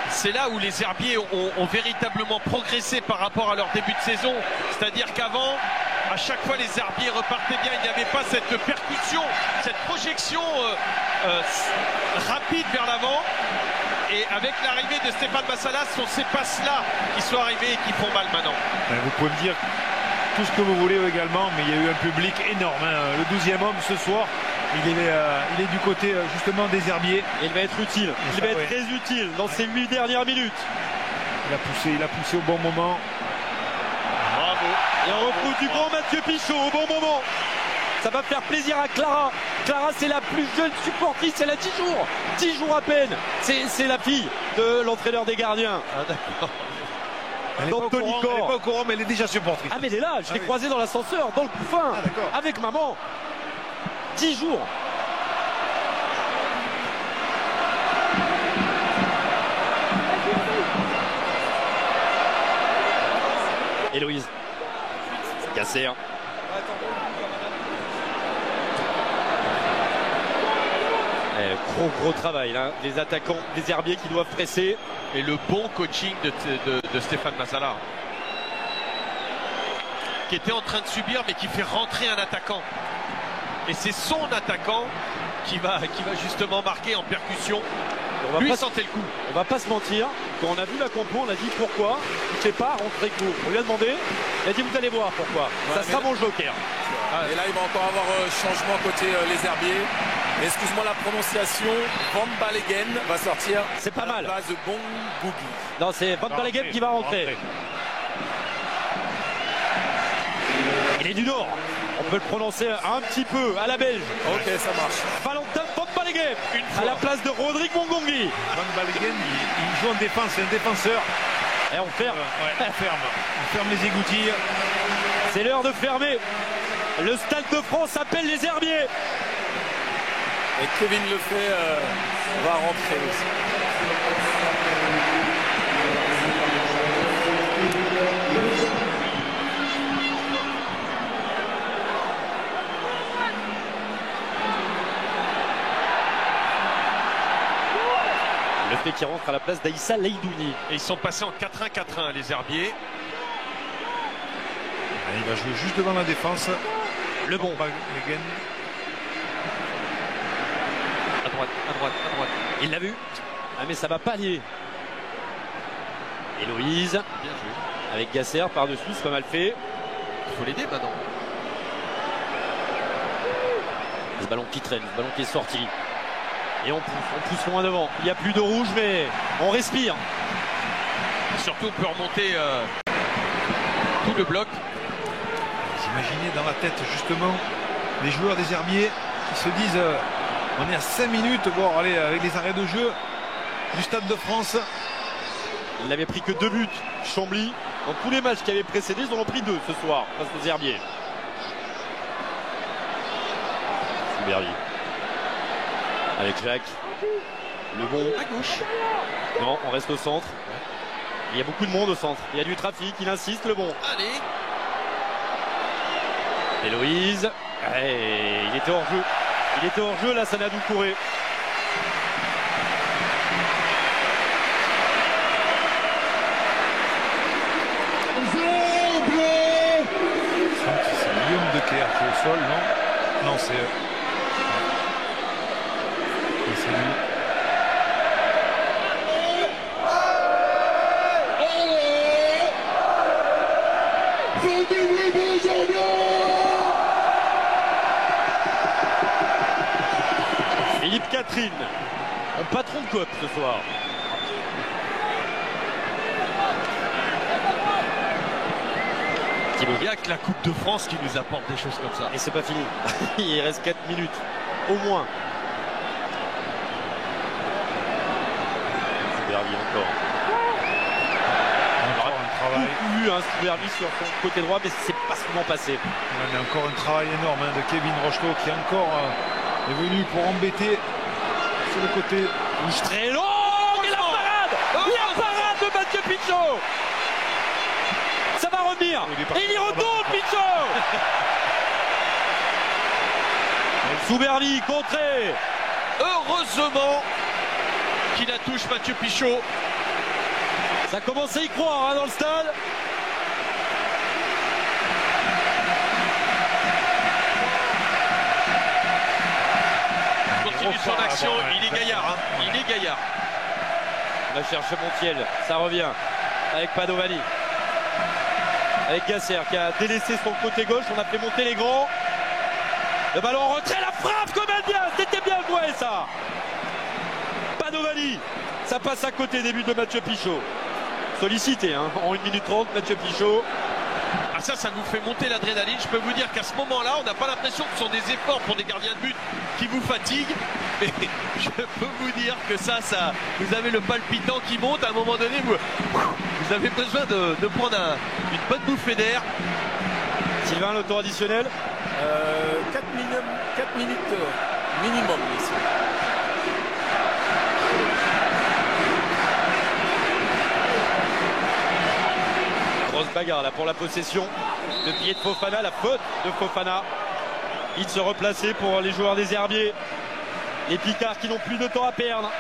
C'est là où les herbiers ont véritablement progressé par rapport à leur début de saison. C'est-à-dire qu'avant, à chaque fois, les herbiers repartaient bien. Il n'y avait pas cette percussion, cette projection rapide vers l'avant. Et avec l'arrivée de Stéphane Massala, ce sont ces passes-là qui sont arrivées et qui font mal maintenant. Vous pouvez me dire tout ce que vous voulez également, mais il y a eu un public énorme. Le 12e homme ce soir, il est du côté justement des herbiers. Et il va être utile. Il va être très utile dans ces 8 dernières minutes. Il a poussé au bon moment. Bravo. Et on retrouve du grand Mathieu Pichot au bon moment. Ça va faire plaisir à Clara. Clara, c'est la plus jeune supportrice. Elle a 10 jours. 10 jours à peine. C'est la fille de l'entraîneur des gardiens. D'accord. Elle n'est pas au courant, mais elle est déjà supportrice. Ah, mais elle est là. Je l'ai croisée dans l'ascenseur, dans le couffin, avec maman. 10 jours. Héloïse. C'est cassé. Hein. Gros travail là. Les attaquants, les herbiers qui doivent presser. Et le bon coaching de Stéphane Massala, qui était en train de subir mais qui fait rentrer un attaquant. Et c'est son attaquant qui va justement marquer en percussion. Lui sentait le coup. On va pas se mentir, quand on a vu la compo, on a dit pourquoi il ne fait pas rentrer Clou. On lui a demandé, il a dit vous allez voir pourquoi. Ça sera mon joker. Et là il va encore avoir changement côté les herbiers. Excuse-moi la prononciation, Van Ballegen va sortir. C'est pas mal. À la place de Bon Bougui. Non, c'est Van Ballegen qui va rentrer. Il est du Nord. On peut le prononcer un petit peu à la belge. Ok, ça marche. Valentin Van Ballegen à la place de Rodrigue Mongongi. Van Ballegen, il joue en défense, c'est un défenseur. Et on ferme. On ferme les égouttilles. C'est l'heure de fermer. Le Stade de France appelle les herbiers. Et Kevin Lefebvre va rentrer aussi. Lefebvre qui rentre à la place d'Aïssa Leidouni. Et ils sont passés en 4-1-4-1 les herbiers. Il va jouer juste devant la défense. Le bon. Ballegen. À droite. Il l'a vu. Ah mais ça va pas lier. Héloïse, Bien joué. avec Gasser par-dessus, c'est pas mal fait. Il faut l'aider maintenant. Ce ballon qui traîne, ce ballon qui est sorti. Et on pousse loin devant. Il n'y a plus de rouge, mais on respire. Surtout, on peut remonter tout le bloc. Vous imaginez dans la tête justement les joueurs des Herbiers qui se disent on est à 5 minutes, voire allez, avec les arrêts de jeu du Stade de France. Il n'avait pris que 2 buts. Chambly, dans tous les matchs qui avaient précédé, ils en ont pris 2 ce soir face aux Herbiers. Souberly. Avec Jacques. Le bon. À gauche. Non, on reste au centre. Il y a beaucoup de monde au centre. Il y a du trafic, il insiste, le bon. Allez. Héloïse. Et il était hors jeu. Il était hors jeu, là, Sanadou courait. C'est Guillaume Decker qui est au sol, non? Non, c'est lui. Philippe Catherine, mon patron de coop ce soir. Il n'y a que la Coupe de France qui nous apporte des choses comme ça. Et c'est pas fini. Il reste 4 minutes, au moins. Souberly encore. Encore un travail. Beaucoup eu un Souberly sur son côté droit, mais c'est pas souvent passé. Ouais, mais encore un travail énorme de Kevin Rocheteau qui encore est venu pour embêter sur le côté. Touche très long et la parade. La parade de Mathieu Pichot. Ça va revenir. Et il y retourne, Pichot. Souberly contré. Heureusement qu'il la touche Mathieu Pichot. Ça commence à y croire dans le stade. Continue son action, il est gaillard. Il est gaillard. On va chercher Montiel, ça revient avec Padovani. Avec Gasser qui a délaissé son côté gauche, on a fait monter les grands. Le ballon en retrait, la frappe comme elle vient, c'était bien joué ça. Padovani, ça passe à côté des buts de Mathieu Pichot. Sollicité en 1 minute 30, Mathieu Pichot. Ah ça nous fait monter l'adrénaline. Je peux vous dire qu'à ce moment-là, on n'a pas l'impression que ce sont des efforts pour des gardiens de but qui vous fatiguent. Mais je peux vous dire que ça, vous avez le palpitant qui monte. À un moment donné, vous avez besoin de prendre une bonne bouffée d'air. Sylvain, le tour additionnel. 4 minutes minimum ici. Grosse bagarre là pour la possession. Le pied de Fofana, la faute de Fofana. Il se replacer pour les joueurs des Herbiers. Les Picards qui n'ont plus de temps à perdre.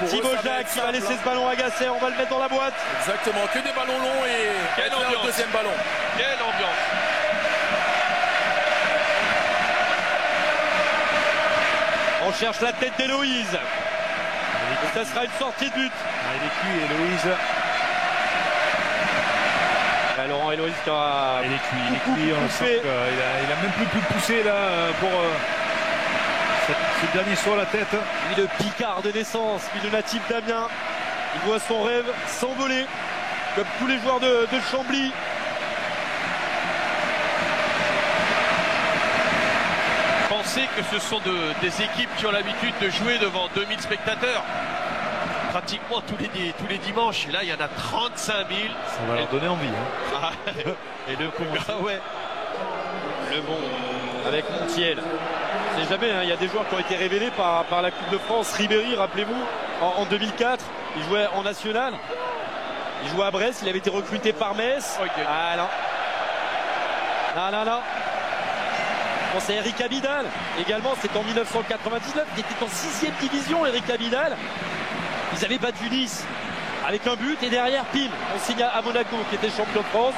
Thibaut Jacques qui va laisser ce ballon à Gasser, on va le mettre dans la boîte. Exactement, que des ballons longs et quelle ambiance. le deuxième ballon. Quelle ambiance. On cherche la tête d'Héloïse. Et ça sera une sortie de but. Il est cuit, Héloïse. Laurent Héloïse qui aura... Il est cuit, on sent qu'il a même plus pu pousser là pour ce dernier saut à la tête. Lui le Picard de naissance, lui le natif d'Amiens. Il voit son rêve s'envoler, comme tous les joueurs de Chambly. Pensez que ce sont des équipes qui ont l'habitude de jouer devant 2000 spectateurs. Pratiquement tous les dimanches. Et là, il y en a 35 000. Ça va leur donner envie. Ah, et le ouais. Le bon avec Montiel. C'est jamais, il y a des joueurs qui ont été révélés par la Coupe de France. Ribéry, rappelez-vous, en 2004, il jouait en national. Il jouait à Brest, il avait été recruté par Metz. Ah non. Non. Bon, c'est Eric Abidal. Également, c'est en 1999. Il était en 6e division, Eric Abidal. Ils avaient battu Nice avec un but et derrière, pile, on signe à Monaco qui était champion de France.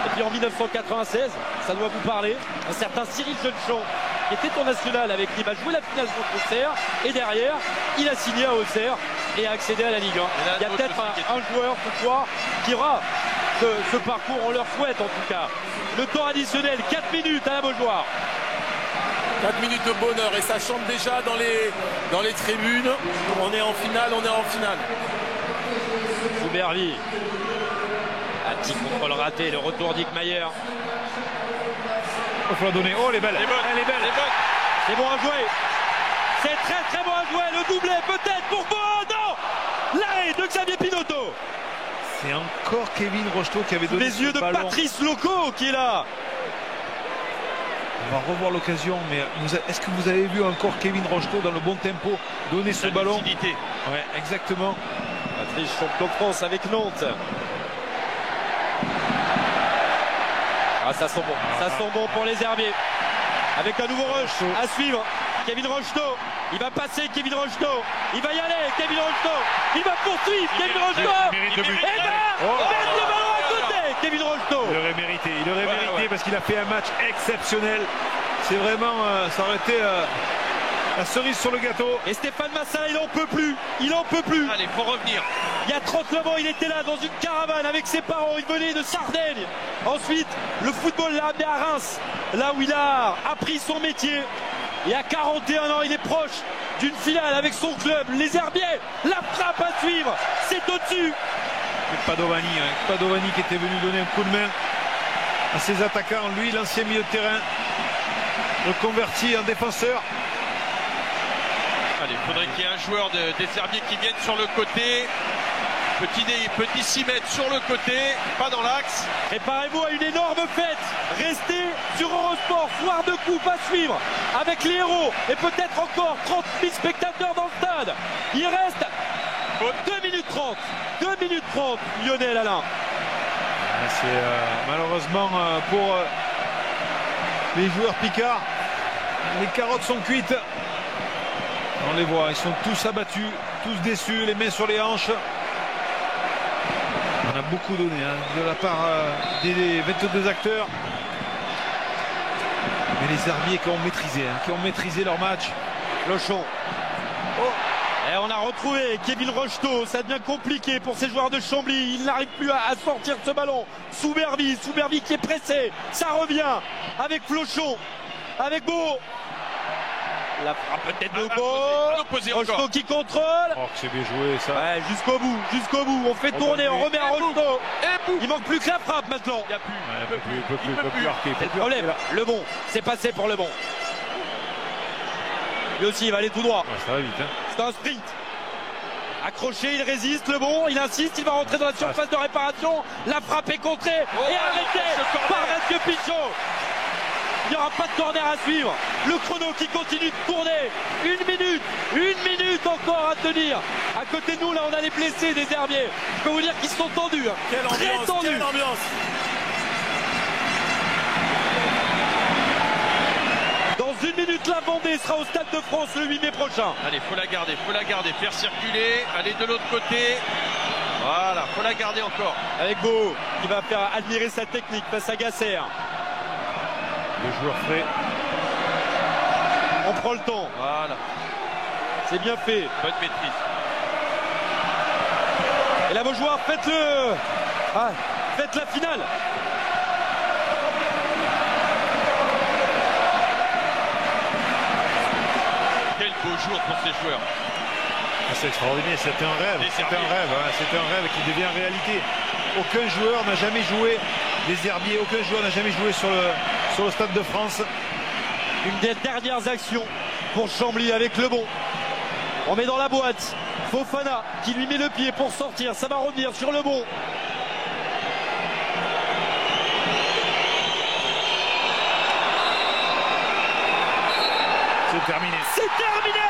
Et puis en 1996, ça doit vous parler, un certain Cyril Jeunechamp qui était en national avec qui il va jouer la finale contre Auxerre. Et derrière, il a signé à Auxerre et accéder à la Ligue 1. Il y a peut-être un joueur ce soir qui aura ce parcours, on leur souhaite en tout cas. Le temps additionnel, 4 minutes à la Beaujoire. 4 minutes de bonheur et ça chante déjà dans les tribunes. On est en finale, Soubervie. Un petit contrôle raté, le retour d'Ickmayer. Il faut la donner. Oh, elle est belle. Elle est belle. C'est bon à jouer. C'est très très bon à jouer. Le doublé peut-être pour Beau. Non, l'arrêt de Xavier Pinotto. C'est encore Kevin Rocheteau qui avait donné les yeux de ballon. Patrice Loco qui est là. On va revoir l'occasion, mais est-ce que vous avez vu encore Kevin Rocheteau dans le bon tempo donner ce ballon? Ouais, exactement. Patrice, champion de France avec Nantes. Ah, ça sent bon. Ça sent bon pour les Herbiers. Avec un nouveau rush à suivre. Kevin Rocheteau. Il va passer Kevin Rocheteau. Il va y aller Kevin Rocheteau. Il va poursuivre Kevin Rocheteau. Mérite le but. Et mettre le ballon à côté. Kevin Rocheteau. Il aurait mérité parce qu'il a fait un match exceptionnel. C'est vraiment, ça aurait été la cerise sur le gâteau. Et Stéphane Massala, il en peut plus. Il en peut plus. Allez, faut revenir. Il y a 39 ans, il était là dans une caravane avec ses parents. Il venait de Sardaigne. Ensuite, le football l'a amené à Reims, là où il a appris son métier. Et à 41 ans, il est proche d'une finale avec son club. Les Herbiers, la frappe à suivre. C'est au-dessus. Padovani qui était venu donner un coup de main à ses attaquants. Lui, l'ancien milieu de terrain, reconverti en défenseur. Allez, il faudrait qu'il y ait un joueur des Herbiers qui vienne sur le côté. Petit 6 mètres sur le côté, pas dans l'axe. Préparez-vous à une énorme fête. Restez sur Eurosport, soir de coupe à suivre avec les héros et peut-être encore 30 000 spectateurs dans le stade. Il reste 2 minutes 30. 2 minutes 30, Lionel Alain. C'est malheureusement pour les joueurs picards, les carottes sont cuites. On les voit, ils sont tous abattus, tous déçus, les mains sur les hanches. On a beaucoup donné de la part des 22 acteurs. Mais les Herbiers qui ont maîtrisé leur match. Lochon. Et on a retrouvé Kevin Rocheteau. Ça devient compliqué pour ces joueurs de Chambly. Il n'arrive plus à sortir de ce ballon. Soubervie qui est pressé. Ça revient avec Flochon, avec Beau. La frappe peut-être de Beau. Rocheteau qui contrôle. Oh, c'est bien joué ça. Ouais, jusqu'au bout. On fait tourner, on remet à Rocheteau. Il manque plus que la frappe maintenant. Il n'y a plus. Il peut plus marquer. C'est le problème. Le bon, c'est passé pour le bon. Lui aussi, il va aller tout droit. Ouais, ça va vite. C'est un sprint. Accroché, il résiste, le bon, il insiste, il va rentrer dans la surface de réparation. La frappe est contrée et arrêtée par Mathieu Pichot. Il n'y aura pas de corner à suivre. Le chrono qui continue de tourner. Une minute encore à tenir. À côté de nous, là, on a les blessés des Herbiers. Je peux vous dire qu'ils sont tendus. Très tendus. Quelle ambiance. Dans 1 minute, la Vendée sera au Stade de France le 8 mai prochain. Allez, faut la garder, faire circuler, aller de l'autre côté. Voilà, faut la garder encore. Avec Beau, qui va faire admirer sa technique face à Gasser. Le joueur frais. On prend le temps. Voilà. C'est bien fait. Bonne maîtrise. Et la Beaujoire, faites-le. Faites la finale. Quel beau jour pour ces joueurs. C'est extraordinaire, c'était un rêve. C'était un rêve qui devient réalité. Aucun joueur n'a jamais joué les Herbiers, aucun joueur n'a jamais joué sur le Stade de France. Une des dernières actions pour Chambly avec le bon. On met dans la boîte Fofana qui lui met le pied pour sortir. Ça va revenir sur le bon. C'est terminé. C'est terminé.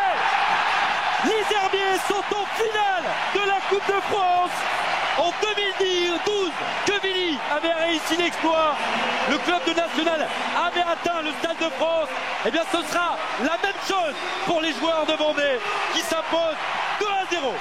Les Herbiers sont en finale de la Coupe de France. En 2012, Quevilly avait réussi l'exploit. Le club de National avait atteint le Stade de France. Eh bien, ce sera la même chose pour les joueurs de Vendée qui s'imposent 2-0